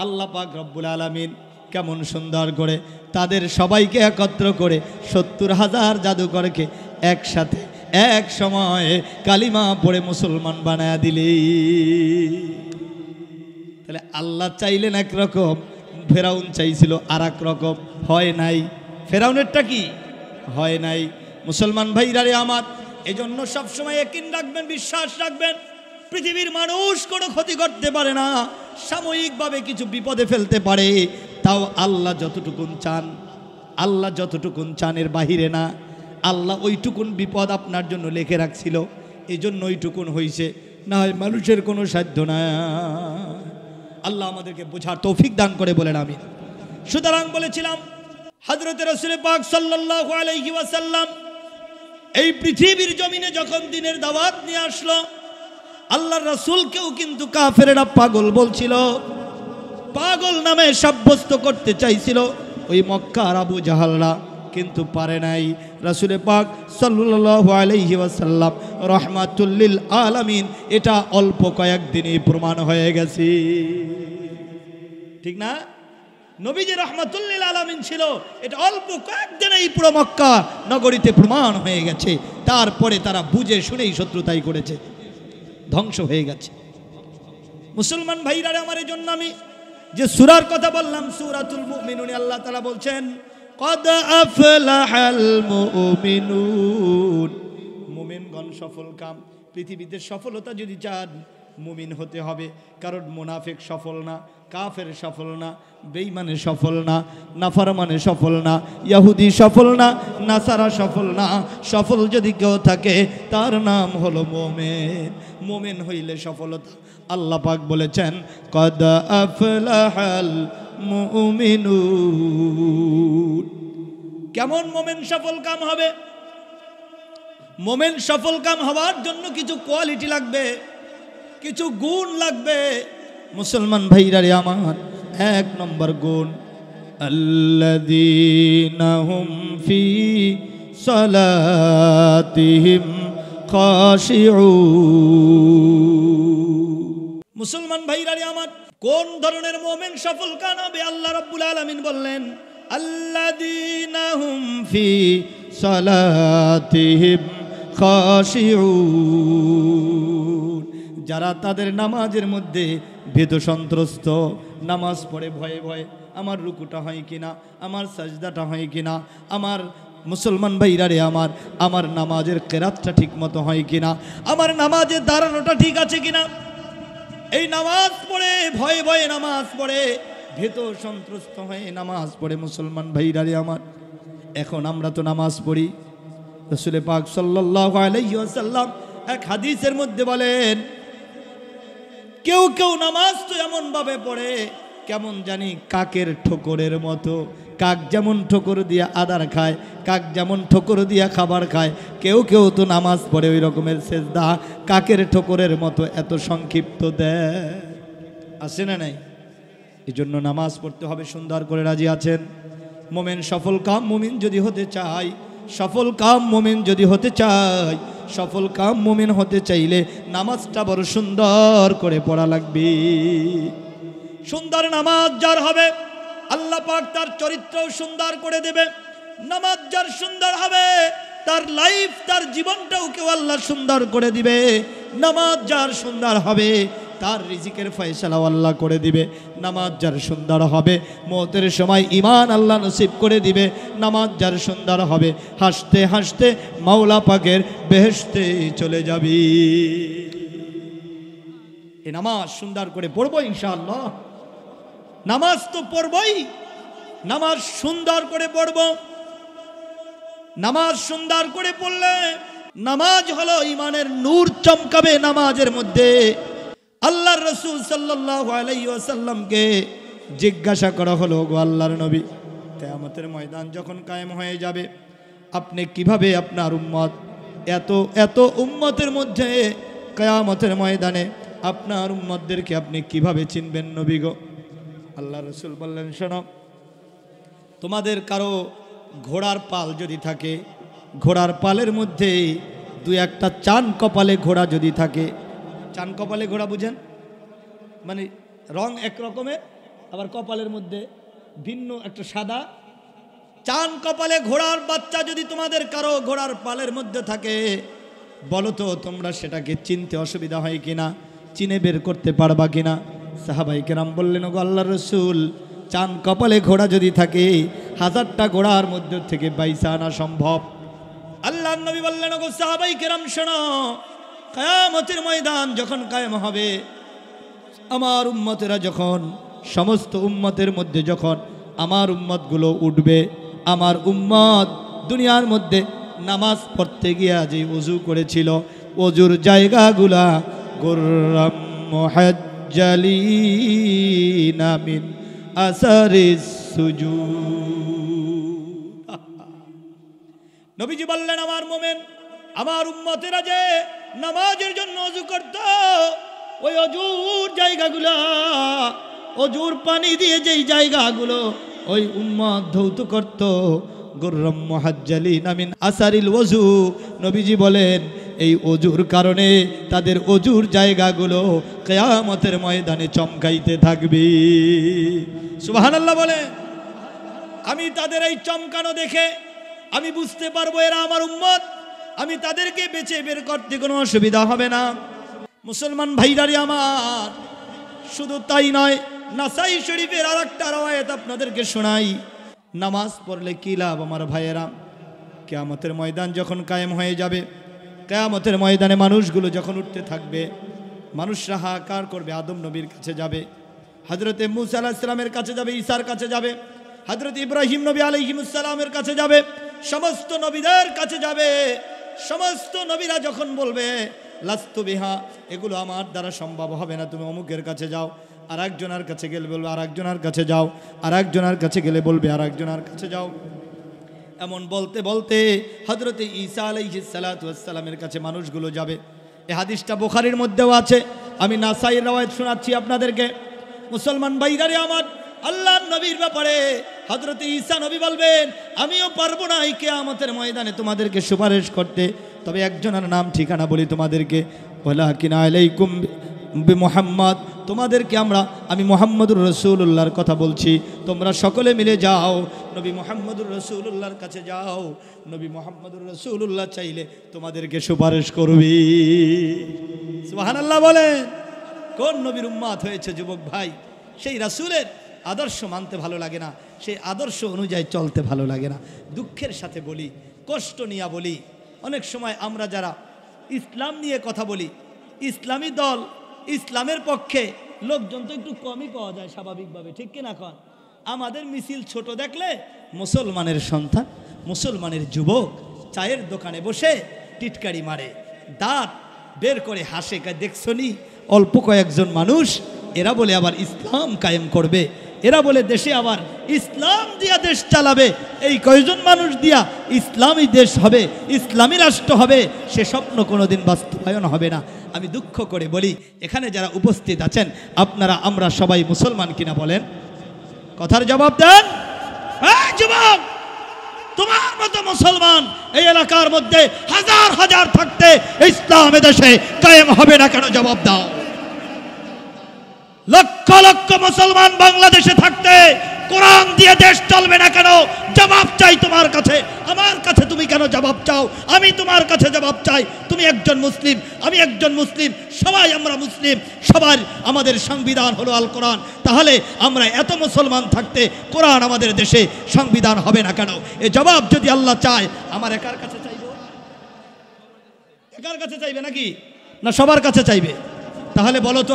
আল্লাহ পাক রব্বুল আলামিন কেমন সুন্দর করে তাদের সবাইকে একত্র করে ৭০,০০০ জাদুকরকে একসাথে এক সময়ে কালিমা পড়ে মুসলমান বানায়া দিলে। তাহলে আল্লাহ চাইলেন একরকম, ফেরাউন চাইছিল আর এক রকম, হয় নাই। ফেরাউনেরটা কি হয় নাই। মুসলমান ভাইরা রে আমার, এজন্য সবসময় ইয়াকিন রাখবেন, বিশ্বাস রাখবেন, পৃথিবীর মানুষ কোনো ক্ষতি করতে পারে না, সাময়িকভাবে কিছু বিপদে ফেলতে পারে, তাও আল্লাহ যতটুকুন চান, আল্লাহ যতটুকুন চান এর বাহিরে না। আল্লাহ ওইটুকুন বিপদ আপনার জন্য লিখে রাখছিল, এই জন্য ওইটুকুন হয়েছে, না হয় মানুষের কোনো সাধ্য না। আল্লাহ আমাদেরকে বোঝার তৌফিক দান করে বলেন আমিন। সুতরাং বলেছিলাম, হযরত রাসূল পাক সাল্লাল্লাহু আলাইহি ওয়াসাল্লাম এই পৃথিবীর জমিনে যখন দ্বীনের দাওয়াত নিয়ে আসলো, আল্লাহর রাসূলকেও কিন্তু কাফেরেরা পাগল বলছিল, পাগল নামে সাব্যস্ত করতে চাইছিল ওই মক্কার আবু জাহালরা, কিন্তু পারে নাই। রাসূল পাক সাল্লাল্লাহু আলাইহি ওয়াসাল্লাম রাহমাতুল লিল আলামিন, এটা অল্প কয়েকদিনই প্রমাণ হয়ে গেছে, ঠিক না? নবী যে রাহমাতুল লিল আলামিন ছিল, এটা অল্প কয়েকদিনেই পুরো মক্কা নগরীতে প্রমাণ হয়ে গেছে। তারপরে তারা বুঝে শুনেই শত্রুতাই করেছে, ধ্বংস হয়ে গেছে। মুসলমান ভাইরা আমার, এই জন্য আমি যে সূরার কথা বললাম, সূরাতুল মুমিনুন, আল্লাহ তাআলা বলছেন কদ আফলাহাল মুমিনুন, মুমিনগণ সফল কাম। পৃথিবীতে সফলতা যদি চান, মুমিন হতে হবে। কারণ মুনাফিক সফল না, কাফের সফল না, বেঈমানে সফল না, নাফরমানে সফল না, ইহুদি সফল না, নাসারা সফল না। সফল যদি কেউ থাকে তার নাম হলো মুমিন। মুমিন হইলে সফলতা। আল্লাহ পাক বলেছেন কদ আফলাহাল মুমিনুন। কেমন মুমিন সফল কাম হবে? মুমিন সফল কাম হওয়ার জন্য কিছু কোয়ালিটি লাগবে, কিছু গুণ লাগবে। মুসলমান ভাইরা রে আমার, ১ নম্বর গুণ, আল্লাযীনা হুম ফি সালাতিহিম খাশিউন। মুসলমান ভাইরা রে আমার, কোন ধরনের মুমিন সফল কাম হবে? আল্লাহ রাব্বুল আলামিন বললেন আল্লাযীনা হুম ফি সালাতিহিম খাশিউন, যারা তাদের নামাজের মধ্যে ভীত সন্ত্রস্ত, নামাজ পড়ে ভয়ে ভয়ে, আমার রুকুটা হয় কিনা, আমার সাজদাটা হয় কিনা, আমার মুসলমান ভাইরা রে আমার, আমার নামাজের কেরাতটা ঠিক মতো হয় কিনা, আমার নামাজের দাঁড়ানোটা ঠিক আছে কিনা। এই নামাজ পড়ে ভয়ে ভয়ে নামাজ পড়ে, ভীত সন্ত্রস্ত হয়ে নামাজ পড়ে মুসলমান ভাইরা রে আমার। এখন আমরা তো নামাজ পড়ি, রাসূল পাক সাল্লাল্লাহু আলাইহি ওয়াসাল্লাম এক হাদিসের মধ্যে বলেন, কেউ কেউ নামাজ তো এমন ভাবে পড়ে কেমন জানি কাকের ঠোকরের মতো, কাক যেমন ঠোকর দিয়া আদার খায়, কাক যেমন ঠোকর দিয়া খাবার খায়, কেউ কেউ তো নামাজ পড়ে ওই রকমের সেজদা কাকের ঠোকরের মতো এত সংক্ষিপ্ত দেয়। আছে না নাই? এই জন্য নামাজ পড়তে হবে সুন্দর করে। রাজি আছেন? মোমেন সফল কাম মুমিন যদি হতে চায়, সফল কাম মুমিন যদি হতে চায়, সফল কাম মুমিন হতে চাইলে নামাজটা বড় সুন্দর করে পড়া লাগবে। সুন্দর নামাজ যার হবে আল্লাহ পাক তার চরিত্রও সুন্দর করে দেবে। নামাজ যার সুন্দর হবে তার লাইফ, তার জীবনটাও কেউ আল্লাহ সুন্দর করে দিবে। নামাজ যার সুন্দর হবে তার রিজিকের ফয়সালাও আল্লাহ করে দিবে। নামাজ যার সুন্দর হবে মওতের সময় ঈমান আল্লাহ নসিব করে দিবে। নামাজ যার সুন্দর হবে হাসতে হাসতে মাওলা পাকের বেহেশতে চলে যাবি। এই নামাজ সুন্দর করে পড়বো ইনশাআল্লাহ। নামাজ তো পড়বই, নামাজ সুন্দর করে পড়ব। নামাজ সুন্দর করে পড়লে নামাজ হলো ঈমানের নূর চমকাবে নামাজের মধ্যে। আল্লাহর রাসূল সাল্লাল্লাহু আলাইহি ওয়াসাল্লামকে জিজ্ঞাসা করা হলো, গো আল্লাহর নবী, কিয়ামতের ময়দান যখন কায়েম হয়ে যাবে আপনি কিভাবে আপনার উম্মত, এত এত উম্মতের মধ্যে কিয়ামতের ময়দানে আপনার উম্মতদেরকে আপনি কিভাবে চিনবেন নবী গো? আল্লাহ রাসূল বললেন, শোনো, তোমাদের কারো ঘোড়ার পাল যদি থাকে, ঘোড়ার পালের মধ্যে দুই একটা চান কপালে ঘোড়া যদি থাকে, চান কপালে ঘোড়া বুঝেন? মানে রং এক রকমের, আবার কপালের মধ্যে ভিন্ন একটা সাদা। চান কপালে ঘোড়ার বাচ্চা যদি তোমাদের কারো ঘোড়ার পালের মধ্যে থাকে, বলো তো তোমরা সেটাকে চিনতে অসুবিধা হয় কিনা, চিনে বের করতে পারবা কিনা? সাহাবাই কেরাম বললেন, গো আল্লাহর রাসূল, চান কপালে ঘোড়া যদি থাকে 1000টা ঘোড়ার মধ্যে থেকে বাইসা আনা সম্ভব। আল্লাহর নবী বললেন, গো সাহাবাই কেরাম শোনো, কিয়ামতের ময়দান যখন কায়েম হবে, আমার উম্মতেরা যখন, সমস্ত উম্মতের মধ্যে যখন আমার উম্মতগুলো উঠবে, আমার উম্মত দুনিয়ার মধ্যে নামাজ পড়তে গিয়া যে ওযু করেছিল, ওযুর জায়গাগুলা গুররাম মুহাজ্জালিনা মিন আসারিস সুজুদ। নবীজি বললেন, আমার মোমেন, আমার উম্মতেরা যে নামাজের জন্য ওযু করত, ওই অজুর জায়গাগুলো, অজুর পানি দিয়ে যেই জায়গাগুলো ওই উম্মত ধৌত করত, গুররাম মুহাজ্জালিনা মিন আসারিল ওযু। নবীজি বলেন, এই অজুর কারণে তাদের অজুর জায়গাগুলো কিয়ামতের ময়দানে চমকাইতে থাকবে। সুবহানাল্লাহ বলে। আমি তাদের এই চমকানো দেখে আমি বুঝতে পারবো এরা আমার উম্মত, আমি তাদেরকে বেছে বের করতে কোনো অসুবিধা হবে না। মুসলমান ভাইরারি আমার, শুধু তাই নয়, নাসাই শরীফের আরেকটা রওয়ায়াত আপনাদেরকে শোনাই। নামাজ পড়লে কি লাভ আমার ভাইয়েরা? কিয়ামতের ময়দান যখন কায়েম হয়ে যাবে, কিয়ামতের ময়দানে মানুষগুলো যখন উঠতে থাকবে, মানুষরা হাহাকার করবে, আদম নবীর কাছে যাবে, হযরতে মূসা আলাইহিস সালামের কাছে যাবে, ঈসার কাছে যাবে, হযরত ইব্রাহিম নবী আলাইহিস সালামের কাছে যাবে, সমস্ত নবীদের কাছে যাবে। সমস্ত নবীরা যখন বলবে, লাস্তু বিহা, এগুলো আমার দ্বারা সম্ভব হবে না, তুমি অমুকের কাছে যাও। আর একজনের কাছে গেলে বলবে আর একজনের কাছে যাও, আর একজনের কাছে গেলে বলবে আর একজনের কাছে যাও। এমন বলতে বলতে হযরতে ঈসা আলাইহিস সালাতু ওয়াস সালামের কাছে মানুষগুলো যাবে। এই হাদিসটা বুখারীর মধ্যেও আছে, আমি নাসাইর রওয়ায়াত শোনাচ্ছি আপনাদেরকে। মুসলমান ভাইরারে আমার, আল্লাহর নবীর ব্যাপারে হযরতে ঈসা নবী বলবেন, আমিও পারবো না এই কিয়ামতের ময়দানে তোমাদেরকে সুপারিশ করতে, তবে একজনের নাম ঠিকানা বলি তোমাদেরকে, ওয়ালাকিন আলাইকুম বিমুহাম্মদ, তোমাদেরকে আমি মুহাম্মদুর রাসূলুল্লাহর কথা বলছি, তোমরা সকলে মিলে যাও, নবী মুহাম্মদুর রাসূলুল্লাহর কাছে যাও। নবী মুহাম্মদুর রাসূলুল্লাহ চাইলে তোমাদেরকে সুপারিশ করবে। সুবহানাল্লাহ বলেন। কোন নবীর উম্মত হয়েছে যুবক ভাই? সেই রাসূলের আদর্শ মানতে ভালো লাগে না, সেই আদর্শ অনুযায়ী চলতে ভালো লাগে না। দুঃখের সাথে বলি, কষ্ট নিয়ে বলি, অনেক সময় আমরা যারা ইসলাম নিয়ে কথা বলি, ইসলামী দল, ইসলামের পক্ষে লোকজন তো একটু কমই পাওয়া যায় স্বাভাবিকভাবে, ঠিক কিনা? কন আমাদের মিছিল ছোট দেখলে মুসলমানের সন্তান, মুসলমানের যুবক চায়ের দোকানে বসে টিটকারি মারে, দাঁত বের করে হাসে, দেখছনি অল্প কয়েকজন মানুষ, এরা বলে আবার ইসলাম কায়েম করবে। এরা বলে দেশে আবার ইসলাম দিয়া দেশ চালাবে, এই কয়জন মানুষ দিয়া ইসলামী দেশ হবে, ইসলামী রাষ্ট্র হবে, সে স্বপ্ন কোনোদিন বাস্তবায়ন হবে না। আমি দুঃখ করে বলি, এখানে যারা উপস্থিত আছেন আপনারা আমরা সবাই মুসলমান কিনা বলেন? কথার জবাব দেন। যুবক, তোমার মতো মুসলমান এই এলাকার মধ্যে হাজার হাজার থাকতে ইসলাম দেশে কায়েম হবে না কেন? জবাব দাও। লক্ষ লক্ষ মুসলমান বাংলাদেশে থাকতে কোরআন দিয়ে দেশ চলবে না কেন? জবাব চাই তোমার কাছে। আমার কাছে তুমি কেন জবাব চাও? আমি তোমার কাছে জবাব চাই। তুমি একজন মুসলিম, আমি একজন মুসলিম, সবাই আমরা মুসলিম, সবার আমাদের সংবিধান হলো আল কোরআন। তাহলে আমরা এত মুসলমান থাকতে কোরআন আমাদের দেশে সংবিধান হবে না কেন? এ জবাব যদি আল্লাহ চায়, আমার একার কাছে চাইবে? একার কাছে চাইবে নাকি না সবার কাছে চাইবে? তাহলে বলো তো,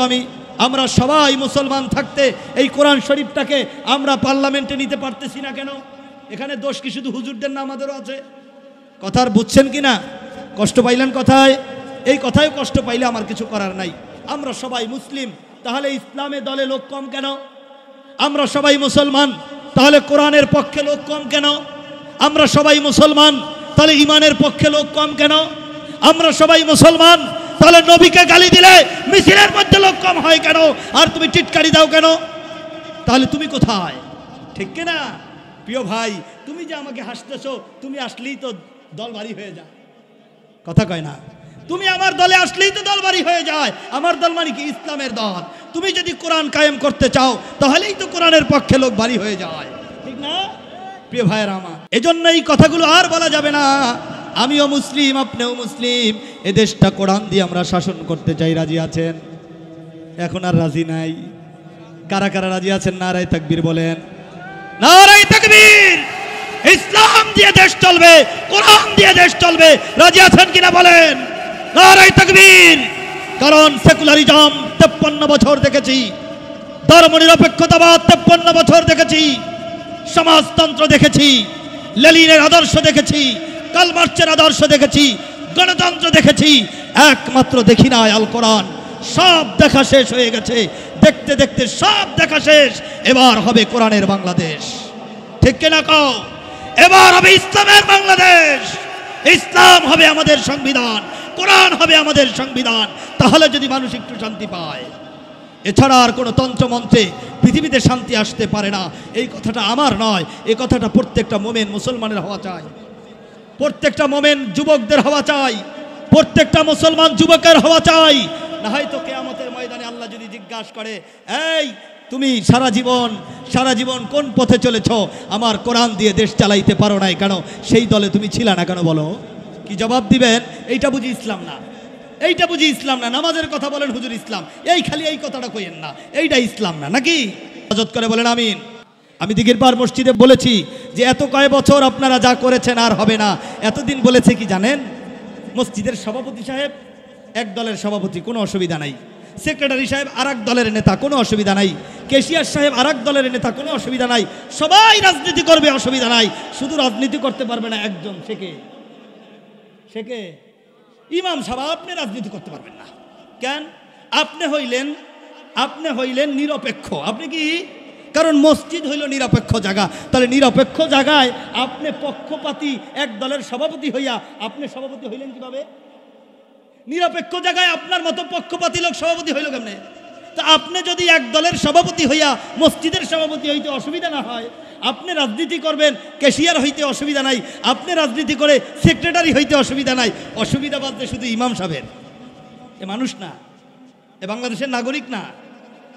আমরা সবাই মুসলমান থাকতে এই কোরআন শরীফটাকে আমরা পার্লামেন্টে নিতে পারতেছি না কেন? এখানে দোষ কি শুধু হুজুরদের না, আমাদেরও আছে? কথার বুঝছেন কি না? কষ্ট পাইলেন কথায়? এই কথায় কষ্ট পাইলে আমার কিছু করার নাই। আমরা সবাই মুসলিম, তাহলে ইসলামে দলে লোক কম কেন? আমরা সবাই মুসলমান, তাহলে কোরআনের পক্ষে লোক কম কেন? আমরা সবাই মুসলমান, তাহলে ইমানের পক্ষে লোক কম কেন? আমরা সবাই মুসলমান, তাহলে নবীকে গালি দিলে মিছিলের মধ্যে লোক কম হয় কেন? আর তুমি টিটকারি দাও কেন? তাহলে তুমি কোথায়? ঠিক কিনা? প্রিয় ভাই, তুমি যে আমাকে হাসতেছো, তুমি আসলেই তো দল ভারী হয়ে যায়। কথা কয় না? তুমি আমার দলে আসলেই তো দল ভারী হয়ে যায়। আমার দল মানে কি? ইসলামের দল। তুমি যদি কোরআন কায়েম করতে চাও, তাহলেই তো কোরআনের পক্ষে লোক ভারী হয়ে যায়, ঠিক না? প্রিয় ভাইয়ের আমার, এজন্য এই কথাগুলো আর বলা যাবে না। আমিও মুসলিম, আপনিও মুসলিম, এ দেশটা কোরআন দিয়ে আমরা শাসন করতে চাই। রাজি আছেন? এখন আর রাজি নাই। কারা কারা রাজি আছেন? নারায়ে তাকবীর বলেন। নারায়ে তাকবীর। ইসলাম দিয়ে দেশ চলবে, কোরআন দিয়ে দেশ চলবে। রাজি আছেন কিনা বলেন? নারায়ে তাকবীর। কারণ সেকুলারিজম 53 বছর দেখেছি, ধর্মনিরপেক্ষতাবাদ 53 বছর দেখেছি, সমাজতন্ত্র দেখেছি, লেনিনের আদর্শ দেখেছি, কার্ল মার্ক্সের আদর্শ দেখেছি, গণতন্ত্র দেখেছি, একমাত্র দেখি না আল কোরআন। সব দেখা শেষ হয়ে গেছে, দেখতে দেখতে সব দেখা শেষ। এবার হবে কোরআনের বাংলাদেশ, ঠিক কিনা কও? এবার হবে ইসলামের বাংলাদেশ। ইসলাম হবে আমাদের সংবিধান, কোরআন হবে আমাদের সংবিধান। তাহলে যদি মানুষ একটু শান্তি পায়, এছাড়া আর কোনো তন্ত্রমন্ত্রে পৃথিবীতে শান্তি আসতে পারে না। এই কথাটা আমার নয়, এই কথাটা প্রত্যেকটা মোমেন মুসলমানের হওয়া চাই, প্রত্যেকটা মোমেন যুবকদের হওয়া চাই, প্রত্যেকটা মুসলমান যুবকের হওয়া চাই। না হয়তো কিয়ামতের ময়দানে আল্লাহ যদি জিজ্ঞাসা করে, এই তুমি সারা জীবন কোন পথে চলেছ? আমার কোরআন দিয়ে দেশ চালাইতে পারো নাই কেন? সেই দলে তুমি ছিলা না কেন? বলো, কি জবাব দিবেন? এইটা বুঝি ইসলাম না, এইটা বুঝি ইসলাম না। নামাজের কথা বলেন হুজুর ইসলাম, এই খালি এই কথাটা কইেন না, এইটা ইসলাম না নাকি? ইবাদত করে বলেন আমিন। আমি দিঘিরপাড় মসজিদে বলেছি যে এত কয় বছর আপনারা যা করেছেন আর হবে না। এতদিন বলেছে কি জানেন? মসজিদের সভাপতি সাহেব এক দলের সভাপতি, কোনো অসুবিধা নাই। সেক্রেটারি সাহেব আর এক দলের নেতা, কোনো অসুবিধা নাই। ক্যাশিয়ার সাহেব আর এক দলের নেতা, কোনো অসুবিধা নাই। সবাই রাজনীতি করবে, অসুবিধা নাই। শুধু রাজনীতি করতে পারবে না একজন, সে কে? ইমাম সাহেব। আপনি রাজনীতি করতে পারবেন না। কেন? আপনি হইলেন নিরপেক্ষ। আপনি কি? কারণ মসজিদ হইল নিরপেক্ষ জায়গা। তাহলে নিরপেক্ষ জায়গায় আপনি পক্ষপাতী এক দলের সভাপতি হইয়া আপনি সভাপতি হইলেন কিভাবে? নিরপেক্ষ জায়গায় আপনার মতো পক্ষপাতী লোক সভাপতি হইল কেমনে? তা আপনি যদি এক দলের সভাপতি হইয়া মসজিদের সভাপতি হইতে অসুবিধা না হয়, আপনি রাজনীতি করবেন, ক্যাশিয়ার হইতে অসুবিধা নাই। আপনি রাজনীতি করে সেক্রেটারি হইতে অসুবিধা নাই। অসুবিধা বাদে শুধু ইমাম সাহেবের। এ মানুষ না, এ বাংলাদেশের নাগরিক না।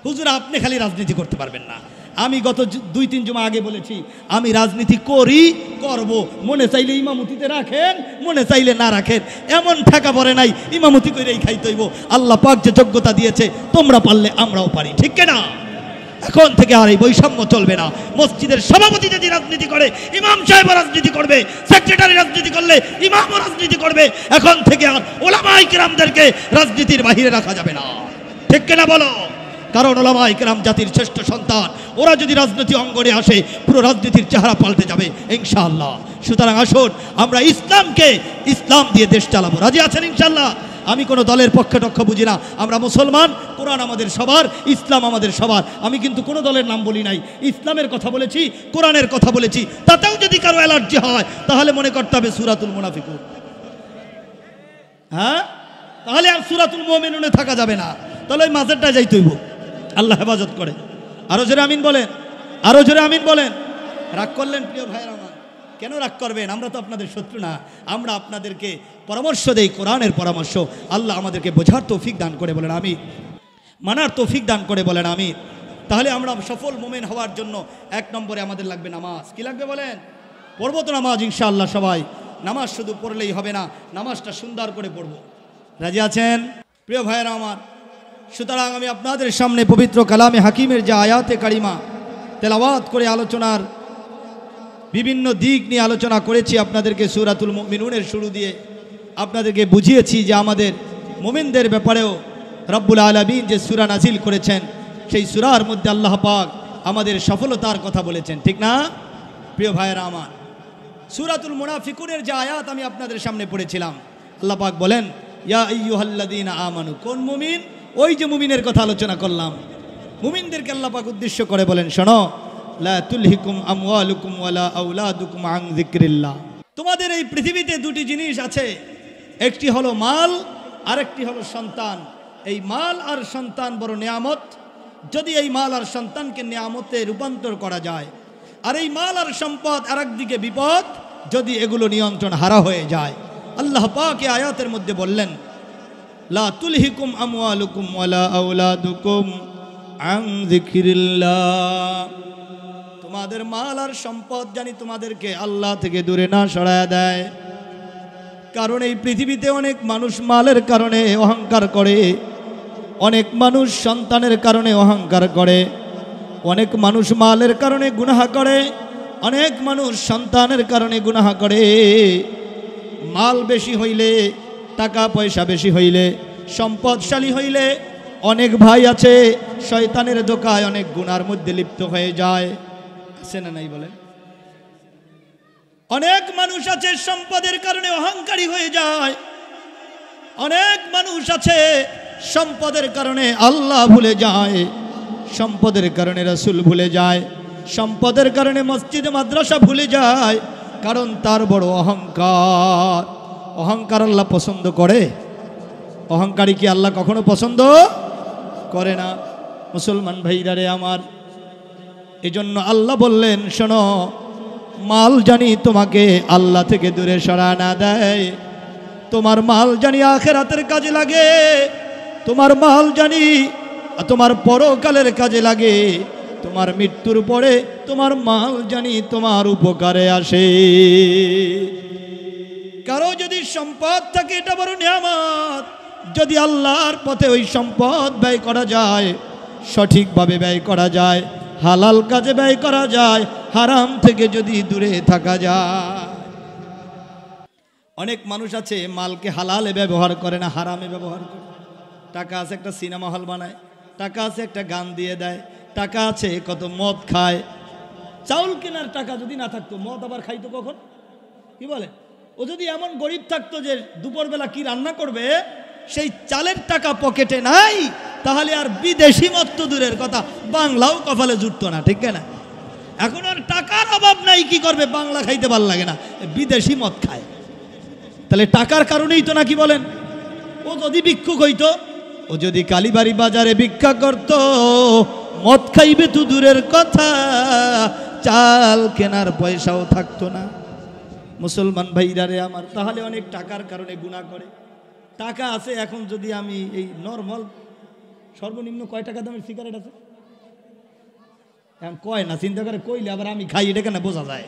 হুজুর আপনি খালি রাজনীতি করতে পারবেন না। আমি গত 2-3 জুমা আগে বলেছি, আমি রাজনীতি করব। মনে চাইলে ইমামতিতে রাখেন, মনে চাইলে না রাখেন, এমন ঠেকা পড়ে নাই। ইমামতি করেই খাইতে হইব। আল্লাহ পাক যে যোগ্যতা দিয়েছে, তোমরা পারলে আমরাও পারি, ঠিক কিনা? এখন থেকে আর এই বৈষম্য চলবে না। মসজিদের সভাপতি যদি রাজনীতি করে, ইমাম সাহেব রাজনীতি করবে। সেক্রেটারি রাজনীতি করলে ইমামও রাজনীতি করবে। এখন থেকে আর উলামায়ে কিরামদেরকে রাজনীতির বাহিরে রাখা যাবে না, ঠিক কিনা বলো? কারণ উলামায়ে কিরাম জাতির শ্রেষ্ঠ সন্তান। ওরা যদি রাজনীতি অঙ্গনে আসে, পুরো রাজনীতির চেহারা পাল্টে যাবে ইনশাআল্লাহ। সুতরাং আসুন আমরা ইসলাম দিয়ে দেশ চালাবো। রাজি আছেন ইনশাআল্লাহ? আমি কোনো দলের পক্ষে টক্ষ বুঝি না। আমরা মুসলমান, কোরআন আমাদের সবার, ইসলাম আমাদের সবার। আমি কিন্তু কোনো দলের নাম বলি নাই, ইসলামের কথা বলেছি, কোরআনের কথা বলেছি। তাতেও যদি কারো অ্যালার্জি হয় তাহলে মনে করতে হবে সূরাতুল মুনাফিকুন। হ্যাঁ, তাহলে আর সূরাতুল মুমিনুনে থাকা যাবে না, তাহলে ওই মাঝেরটা যাইতে হইব। আল্লাহ হেফাজত করে। আরো জোরে আমিন বলেন, আরো জোরে আমিন বলেন। রাগ করলেন প্রিয় ভাইয়ের আমার? কেন রাগ করবেন? আমরা তো আপনাদের শত্রু না, আমরা আপনাদেরকে পরামর্শ দেই, কোরআনের পরামর্শ। আল্লাহ আমাদেরকে বোঝার তৌফিক দান করে বলেন আমি, মানার তৌফিক দান করে বলেন আমি। তাহলে আমরা সফল মুমিন হওয়ার জন্য 1 নম্বরে আমাদের লাগবে নামাজ। কি লাগবে বলেন? পড়বো তো নামাজ ইনশাআল্লাহ সবাই। নামাজ শুধু পড়লেই হবে না, নামাজটা সুন্দর করে পড়ব। রাজি আছেন প্রিয় ভাইয়েরা আমার? সুতরাং আমি আপনাদের সামনে পবিত্র কালামে হাকিমের যে আয়াতে কারিমা তেলাওয়াত করে আলোচনার বিভিন্ন দিক নিয়ে আলোচনা করেছি। আপনাদেরকে সূরাতুল মুমিনুনের শুরু দিয়ে আপনাদেরকে বুঝিয়েছি যে আমাদের মুমিনদের ব্যাপারেও রব্বুল আলামিন যে সূরা নাজিল করেছেন, সেই সূরার মধ্যে আল্লাহ পাক আমাদের সফলতার কথা বলেছেন, ঠিক না প্রিয় ভাইয়েরা আমার? সূরাতুল মুনাফিকুনের যে আয়াত আমি আপনাদের সামনে পড়েছিলাম, আল্লাহ পাক বলেন ইয়া আইয়ুহাল্লাযীনা আমানু। কোন মুমিন? ওই যে মুমিনের কথা আলোচনা করলাম। মুমিনদেরকে আল্লাহ পাক উদ্দেশ্য করে বলেন, শোনো, লা তুলহিকুম আমওয়ালুকুম ওয়ালা আওলাদুকুম আন যিকরিল্লাহ। তোমাদের এই পৃথিবীতে দুটি জিনিস আছে, একটি হলো মাল, আরেকটি হলো সন্তান। এই মাল আর সন্তান বড় নিয়ামত। যদি এই মাল আর সন্তানকে নিয়ামতে রূপান্তর করা যায়, আর এই মাল আর সম্পদ আরেক দিকে বিপদ, যদি এগুলো নিয়ন্ত্রণ হারা হয়ে যায়। আল্লাহ পাক এই আয়াতের মধ্যে বললেন, লা তুলহিকুম আমওয়ালুকুম ওয়ালা আওলাদুকুম আন যিকরিল্লাহ। তোমাদের মাল আর সম্পদ জানি তোমাদেরকে আল্লাহ থেকে দূরে না সরায় দেয়। কারণ এই পৃথিবীতে অনেক মানুষ মালের কারণে অহংকার করে, অনেক মানুষ সন্তানের কারণে অহংকার করে, অনেক মানুষ মালের কারণে গুনাহ করে, অনেক মানুষ সন্তানের কারণে গুনাহ করে। মাল বেশি হইলে, টাকা পয়সা বেশি হইলে, সম্পদশালী হইলে অনেক ভাই আছে শয়তানের ধোঁকায় অনেক গুনার মধ্যে লিপ্ত হয়ে যায়। আছে না নাই বলেন? অনেক মানুষ আছে সম্পদের কারণে অহংকারী হয়ে যায়, অনেক মানুষ আছে সম্পদের কারণে আল্লাহ ভুলে যায়, সম্পদের কারণে রাসূল ভুলে যায়, সম্পদের কারণে মসজিদ মাদ্রাসা ভুলে যায়, কারণ তার বড় অহংকার। অহংকার আল্লাহ পছন্দ করে? অহংকারী কি আল্লাহ কখনো পছন্দ করে না? মুসলমান ভাইরা রে আমার, এজন্য আল্লাহ বললেন, শোনো, মাল জানি তোমাকে আল্লাহ থেকে দূরে সরা না দেয়, তোমার মাল জানি আখিরাতের কাজে লাগে, তোমার মাল জানি তোমার পরকালের কাজে লাগে, তোমার মৃত্যুর পরে তোমার মাল জানি তোমার উপকারে আসে। কারো যদি সম্পদ থাকে এটা বড় নিয়ামত। যদি আল্লাহর পথে ওই সম্পদ ব্যয় করা যায়, সঠিকভাবে ব্যয় করা যায়, হালাল কাজে ব্যয় করা যায়, হারাম থেকে যদি দূরে থাকা যায়। অনেক মানুষ আছে মালকে হালালে ব্যবহার করে না, হারামে ব্যবহার করে। টাকা আছে একটা সিনেমা হল বানায়, টাকা আছে একটা গান দিয়ে দেয়, টাকা আছে কত মদ খায়। চাউল কেনার টাকা যদি না থাকতো, মদ আবার খাইতো কখন? কি বলে? ও যদি এমন গরিব থাকতো যে দুপুরবেলা কি রান্না করবে সেই চালের টাকা পকেটে নাই, তাহলে আর বিদেশি মদ তো দূরের কথা, বাংলাও কপালে জুটতো না, ঠিক না? এখন আর টাকার অভাব নাই, কি করবে? বাংলা খাইতে ভাল লাগে না, বিদেশি মদ খায়। তাহলে টাকার কারণেই তো নাকি বলেন? ও যদি ভিক্ষুক হইতো, ও যদি কালীবাড়ি বাজারে ভিক্ষা করত, মদ খাইবে তো দূরের কথা, চাল কেনার পয়সাও থাকতো না। মুসলমান ভাইরা রে আমার, তাহলে অনেক টাকার কারণে গুনাহ করে। টাকা আছে, এখন যদি আমি এই নর্মাল সর্বনিম্ন কয় টাকা দামের সিগারেট আছে? এখন কয় না, চিন্তা করে কইলে আবার আমি খাই, এটা কেন বোঝা যায়?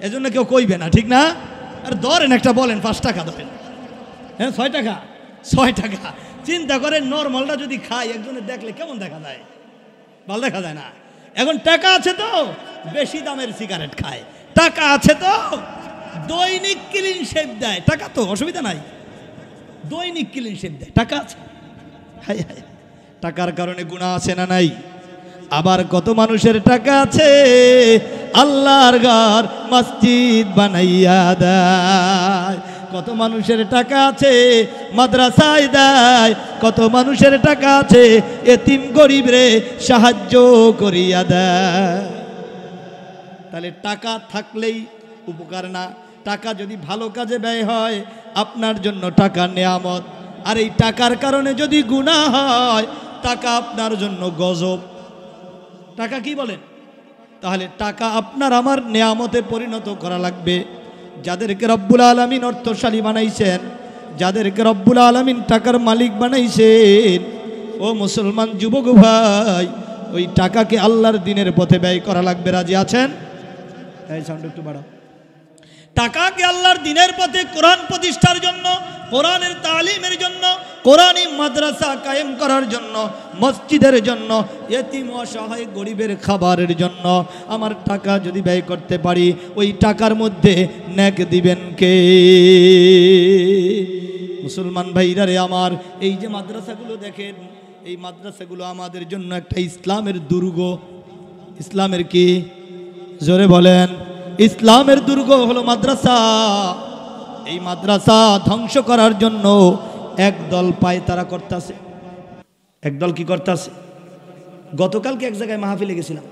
এজন্য কেউ কইবে না, ঠিক না? আর ধরেন একটা বলেন 5 টাকা ধরেন, হ্যাঁ 6 টাকা, 6 টাকা। চিন্তা করেন নর্মালটা যদি খাই, একজনের দেখলে কেমন দেখা যায়? ভালো দেখা যায় না। এখন টাকা আছে তো বেশি দামের সিগারেট খায়, টাকা আছে তো দৈনিক ক্লিন শেভ দেয়, টাকা তো অসুবিধা নাই, দৈনিক ক্লিন শেভ দেয়, টাকা আছে। হাই হাই, টাকার কারণে গুনাহ আছে না নাই? আবার কত মানুষের টাকা আছে আল্লাহর ঘর মসজিদ বানাইয়া দেয়, কত মানুষের টাকা আছে মাদ্রাসায় দেয়, কত মানুষের টাকা আছে এতিম গরিবরে সাহায্য করিয়া দেয়। তাহলে টাকা থাকলেই উপকার না, টাকা যদি ভালো কাজে ব্যয় হয় আপনার জন্য টাকা নেয়ামত, আর এই টাকার কারণে যদি গুনাহ হয় টাকা আপনার জন্য গজব। টাকা কি বলেন? তাহলে টাকা আপনার আমার নেয়ামতে পরিণত করা লাগবে। যাদেরকে রব্বুল আলামিন অর্থশালী বানাইছেন, যাদেরকে রব্বুল আলামিন টাকার মালিক বানাইছেন, ও মুসলমান যুবক ভাই, ওই টাকাকে আল্লাহর দ্বীনের পথে ব্যয় করা লাগবে। রাজি আছেন? এই সাউন্ড একটু বাড়াও। টাকাকে আল্লাহর দ্বীনের পথে কোরআন প্রতিষ্ঠার জন্য, কোরআনের তালিমের জন্য, কোরআনী মাদ্রাসা কায়েম করার জন্য, মসজিদের জন্য, এতিম অসহায় গরিবের খাবারের জন্য আমার টাকা যদি ব্যয় করতে পারি, ওই টাকার মধ্যে নেক দিবেন কে? মুসলমান ভাইরা রে আমার, এই যে মাদ্রাসাগুলো দেখেন, এই মাদ্রাসাগুলো আমাদের জন্য একটা ইসলামের দুর্গ। ইসলামের কি? জোরে বলেন। ইসলামের দুর্গ হলো মাদ্রাসা। এই মাদ্রাসা ধ্বংস করার জন্য একদল পায়তারা করতেছে। একদল কি করতেছে? গতকালকে এক জায়গায় মাহফিলে গেছিলাম,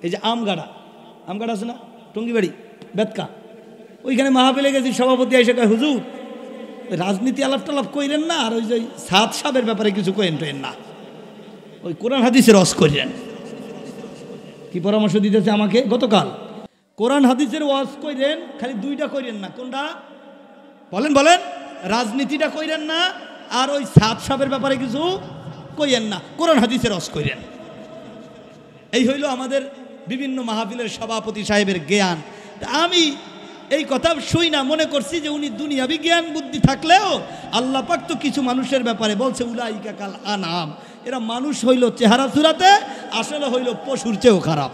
এই যে আমগাড়া আছে না, টঙ্গিবাড়ি বেতকা, ওইখানে মাহফিলে গেছি। সভাপতি এসে কয়, হুজুর রাজনীতি আলাপ টালাপ কইলেন না, আর ওই যে সাদ সাহেবের ব্যাপারে কিছু কইেন টইন না, ওই কোরআন হাদিসের রস করিলেন। কি পরামর্শ দিতেছে আমাকে গতকাল? কোরআন হাদিসের ওয়াজ কইরেন, খালি দুইটা কইরেন না। কোনটা? বলেন বলেন। রাজনীতিটা কইরেন না, আর ওই সাদ সাহেবের ব্যাপারে কিছু কইয়েন না, কোরআন হাদিসের ওয়াজ কইরেন। এই হইল আমাদের বিভিন্ন মাহফিলের সভাপতি সাহেবের জ্ঞান। তা আমি এই কথা শুই না, মনে করছি যে উনি দুনিয়াবি জ্ঞান বুদ্ধি থাকলেও আল্লাহ পাক তো কিছু মানুষের ব্যাপারে বলছে, উলাইকা কাল আনআম, এরা মানুষ হইল চেহারা চূড়াতে, আসলে হইল পশুর চেয়েও খারাপ।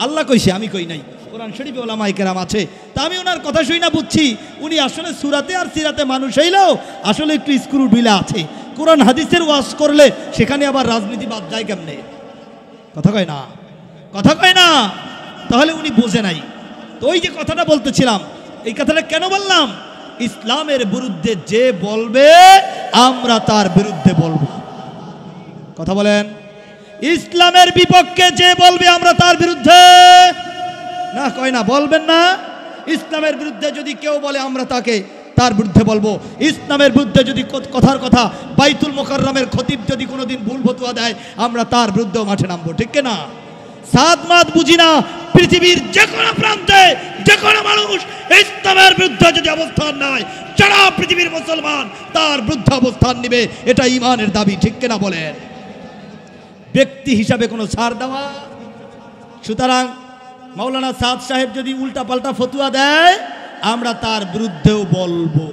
আল্লাহ কইছে, আমি কই নাই। কোরআন শরীফে ওলামায়ে কেরাম আছে। তা আমি ওনার কথা শুই না, বুঝছি উনি আসলে সূরাতে আর সিরাতে মানুষ হইলেও আসলে একটু স্ক্রু ঢিলা আছে। কোরআন হাদিসের ওয়াজ করলে সেখানে আবার রাজনীতি বাদ যায় কেমনে? কথা কয় না, কথা কয় না। তাহলে উনি বোঝে নাই। তো ওই যে কথাটা বলতেছিলাম, এই কথাটা কেন বললাম? ইসলামের বিরুদ্ধে যে বলবে আমরা তার বিরুদ্ধে বলবো। কথা বলেন। ইসলামের বিপক্ষে যে বলবে আমরা তার বিরুদ্ধে, না কয় না, বলবেন না। ইসলামের বিরুদ্ধে যদি কেউ বলে আমরা তাকে তার বিরুদ্ধে বলবো। ইসলামের বিরুদ্ধে যদি কথার কথা বাইতুল মুকাররমের খতিব যদি কোনোদিন ভুল ফতোয়া দেয় আমরা তার বিরুদ্ধেও মাঠে নামবো, ঠিক না? সাত মাত বুঝি না, পৃথিবীর যে কোনো প্রান্তে যে কোনো মানুষ ইসলামের বিরুদ্ধে যদি অবস্থান নেয়, সারা পৃথিবীর মুসলমান তার বিরুদ্ধে অবস্থান নেবে, এটা ঈমানের দাবি, ঠিক কিনা বলেন? ব্যক্তি হিসাবে কোনো ছাড় দেওয়া। সুতরাং মাওলানা সাদ সাহেব যদি উল্টা পাল্টা ফতুয়া দেয় আমরা তার বিরুদ্ধেও বলবো।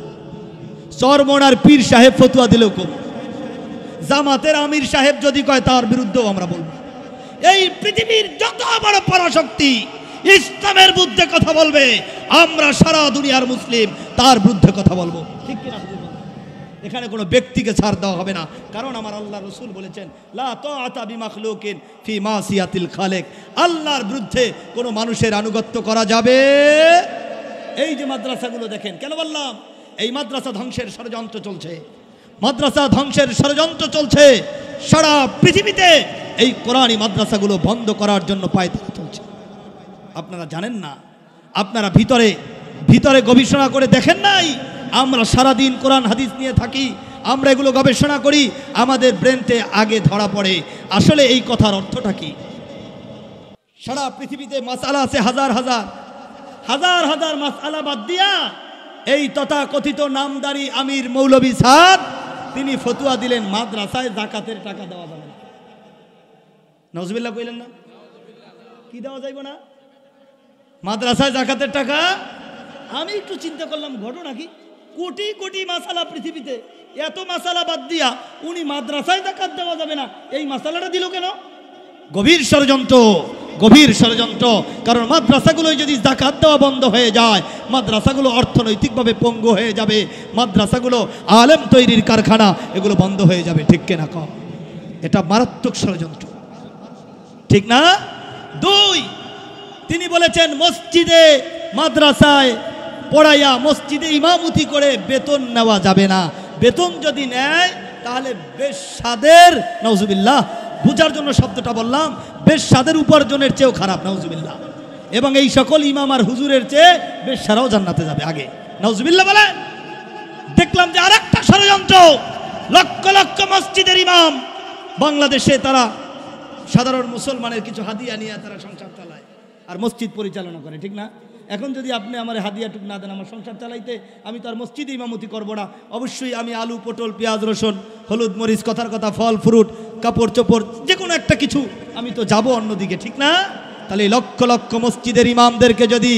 চরমনার পীর সাহেব ফতুয়া দিলেও কম, জামাতের আমির সাহেব যদি কয় তার বিরুদ্ধেও আমরা বলবো। এই পৃথিবীর যত বড় পরাশক্তি ইসলামের বিরুদ্ধে কথা বলবে, আমরা সারা দুনিয়ার মুসলিম তার বিরুদ্ধে কথা বলবো, ঠিক কিনা? এখানে কোনো ব্যক্তিকে ছাড় দেওয়া হবে না, কারণ আমার আল্লাহ রসুল বলেছেন, লা তাআতা বিমাখলুকিন ফি মাসিয়াতিল খালিক। আল্লাহর বিরুদ্ধে কোনো মানুষের আনুগত্য করা যাবে। এই যে মাদ্রাসাগুলো দেখেন, কেন বললাম? এই মাদ্রাসা ধ্বংসের ষড়যন্ত্র চলছে, মাদ্রাসা ধ্বংসের ষড়যন্ত্র চলছে সারা পৃথিবীতে। এই কোরআনী মাদ্রাসাগুলো বন্ধ করার জন্য পায়তারা চলছে। আপনারা জানেন না? আপনারা ভিতরে ভিতরে গবেষণা করে দেখেন নাই? আমরা সারাদিন কোরআন হাদিস নিয়ে থাকি, আমরা এগুলো গবেষণা করি, আমাদের ব্রেনতে আগে ধরা পড়ে আসলে এই কথার অর্থটা কি। সারা পৃথিবীতে মাসআলা আছে হাজার হাজার হাজার হাজার মাসআলা বাদ দিয়া এই তথাকথিত নামদারি আমির মৌলভী সাদ তিনি ফতুয়া দিলেন মাদ্রাসায় যাকাতের টাকা দেওয়া যাবে না। নাউজুবিল্লাহ কইলেন না? কি দেওয়া যাইব না? মাদ্রাসায় যাকাতের টাকা। আমি একটু চিন্তা করলাম, ঘটনা কি? কোটি কোটি মাসালা পৃথিবীতে, এত মাসালা বাদ দিয়া উনি মাদ্রাসায় যাকাত দেওয়া যাবে না, এই মাসালাটা দিল কেন? গভীর ষড়যন্ত্র, গভীর ষড়যন্ত্র। কারণ মাদ্রাসাগুলোয় যদি যাকাত দেওয়া বন্ধ হয়ে যায়, মাদ্রাসাগুলো অর্থনৈতিকভাবে পঙ্গু হয়ে যাবে, মাদ্রাসাগুলো আলেম তৈরির কারখানা, এগুলো বন্ধ হয়ে যাবে, ঠিক কিনা কম? এটা মারাত্মক ষড়যন্ত্র, ঠিক না? দুই, তিনি বলেছেন মসজিদে মাদ্রাসায় পড়াইয়া মসজিদে ইমামতি করে বেতন নেওয়া যাবে না। বেতন যদি নেয় তাহলে বেশ্যাদের, নাউজুবিল্লাহ, বুঝার জন্য শব্দটা বললাম, বেশ্যাদের উপার্জনের চেয়েও খারাপ, নাউজুবিল্লাহ। এবং এই সকল ইমাম আর হুজুরের চেয়ে বেশ্যারাও জান্নাতে যাবে আগে, নাউজুবিল্লাহ বলে। দেখলাম যে আরেকটা ষড়যন্ত্র, লক্ষ লক্ষ মসজিদের ইমাম বাংলাদেশে তারা সাধারণ মুসলমানের কিছু হাদিয়া নিয়ে তারা সংসার চালায় আর মসজিদ পরিচালনা করে, ঠিক না? এখন যদি আপনি আমার হাদিয়াটুক না দেন আমার সংসার চালাইতে, আমি তো আর মসজিদে ইমামতি করবো না। অবশ্যই আমি আলু, পটল, পেঁয়াজ, রসুন, হলুদ, মরিচ, কথার কথা, ফল, ফ্রুট, কাপড় চোপড়, যে কোনো একটা কিছু আমি তো যাব অন্যদিকে, ঠিক না? তাহলে লক্ষ লক্ষ মসজিদের ইমামদেরকে যদি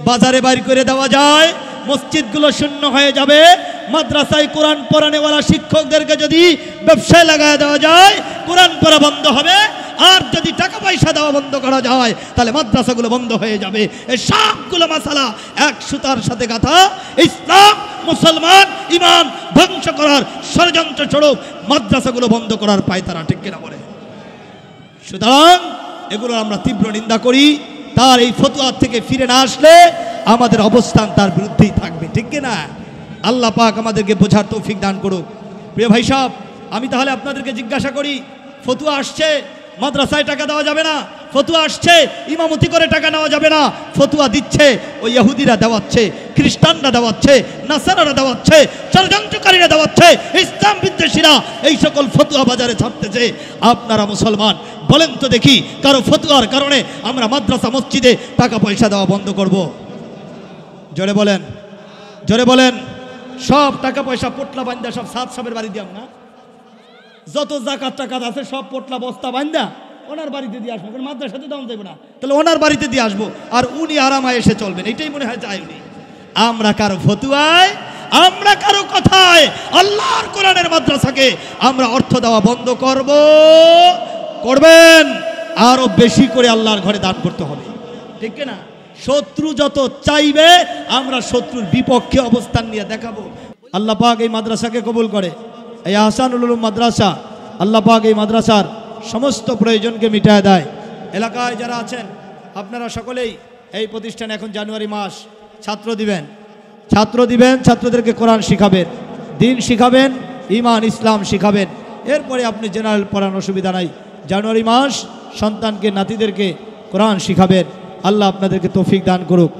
বাজারে বাইর করে দেওয়া যায়, মসজিদগুলো শূন্য হয়ে যাবে। মাদ্রাসায় কোরআন পড়ানেওয়ালা শিক্ষকদেরকে যদি ব্যবসায় লাগায় দেওয়া যায়, কোরআন পড়া বন্ধ হবে। আর যদি টাকা পয়সা দেওয়া বন্ধ করা যায় তাহলে মাদ্রাসাগুলো বন্ধ হয়ে যাবে। এই সবগুলো মাসালা এক সুতার সাথে গাঁথা। ইসলাম, মুসলমান, ইমান ধ্বংস করার ষড়যন্ত্র স্বরূপ মাদ্রাসাগুলো বন্ধ করার পায়তারা, ঠিক কিনা বলে? সুতরাং এগুলো আমরা তীব্র নিন্দা করি। তার এই ফতোয়া থেকে ফিরে না আসলে আমাদের অবস্থান তার বিরুদ্ধেই থাকবে, ঠিক কিনা? আল্লাহ পাক আমাদেরকে বোঝার তৌফিক দান করুক। প্রিয় ভাই সাহেব, আমি তাহলে আপনাদেরকে জিজ্ঞাসা করি, ফতোয়া আসছে মাদ্রাসায় টাকা দেওয়া যাবে না, ফতোয়া আসছে ইমামতি করে টাকা নেওয়া যাবে না, ফতোয়া দিচ্ছে ওই ইহুদিরা দেওয়াচ্ছে, খ্রিস্টানরা দেওয়াচ্ছে, নাসারারা দেওয়াচ্ছে, ষড়যন্ত্রকারীরা দেওয়াচ্ছে, ইসলাম বিদ্বেষীরা এই সকল ফতোয়া বাজারে ছাড়তেছে। আপনারা মুসলমান বলেন তো দেখি, কারো ফতোয়ার কারণে আমরা মাদ্রাসা মসজিদে টাকা পয়সা দেওয়া বন্ধ করব? জোরে বলেন, জোরে বলেন। সব টাকা পয়সা পোটলা বান্ধা সব সাত সাহেবের বাড়ি দিয়াম না, যত জাকাত টাকাত আছে সব পোটলা বস্তা বান্ধা ওনার বাড়িতে দিয়ে আসবো, কারণ মাদ্রাসাতে দাম দেবো না, তাহলে ওনার বাড়িতে দিয়ে আসবো আর উনি আরামায় এসে চলবেন, এটাই মনে হয় চাই উনি। আমরা কারো ফতুয়ায়, আমরা কারো কথায় আল্লাহর কোরআনের মাদ্রাসাকে আমরা অর্থ দেওয়া বন্ধ করব? করবেন, আরো বেশি করে আল্লাহর ঘরে দান করতে হবে, ঠিক না? শত্রু যত চাইবে আমরা শত্রুর বিপক্ষে অবস্থান নিয়ে দেখাবো। আল্লাহ পাক এই মাদ্রাসাকে কবুল করে। এই আহসানুল উলুম মাদ্রাসা, আল্লাহ পাক এই মাদ্রাসার সমস্ত প্রয়োজনকে মিটায় দেয়। এলাকায় যারা আছেন আপনারা সকলেই এই প্রতিষ্ঠানে এখন জানুয়ারি মাস ছাত্র দিবেন, ছাত্রদেরকে কোরআন শিখাবেন, দিন শিখাবেন, ঈমান ইসলাম শিখাবেন। এরপরে আপনি জেনারেল পড়ানোর অসুবিধা নাই। জানুয়ারি মাস সন্তানকে, নাতিদেরকে কোরআন শিখাবেন। আল্লাহ আপনাদেরকে তৌফিক দান করুক।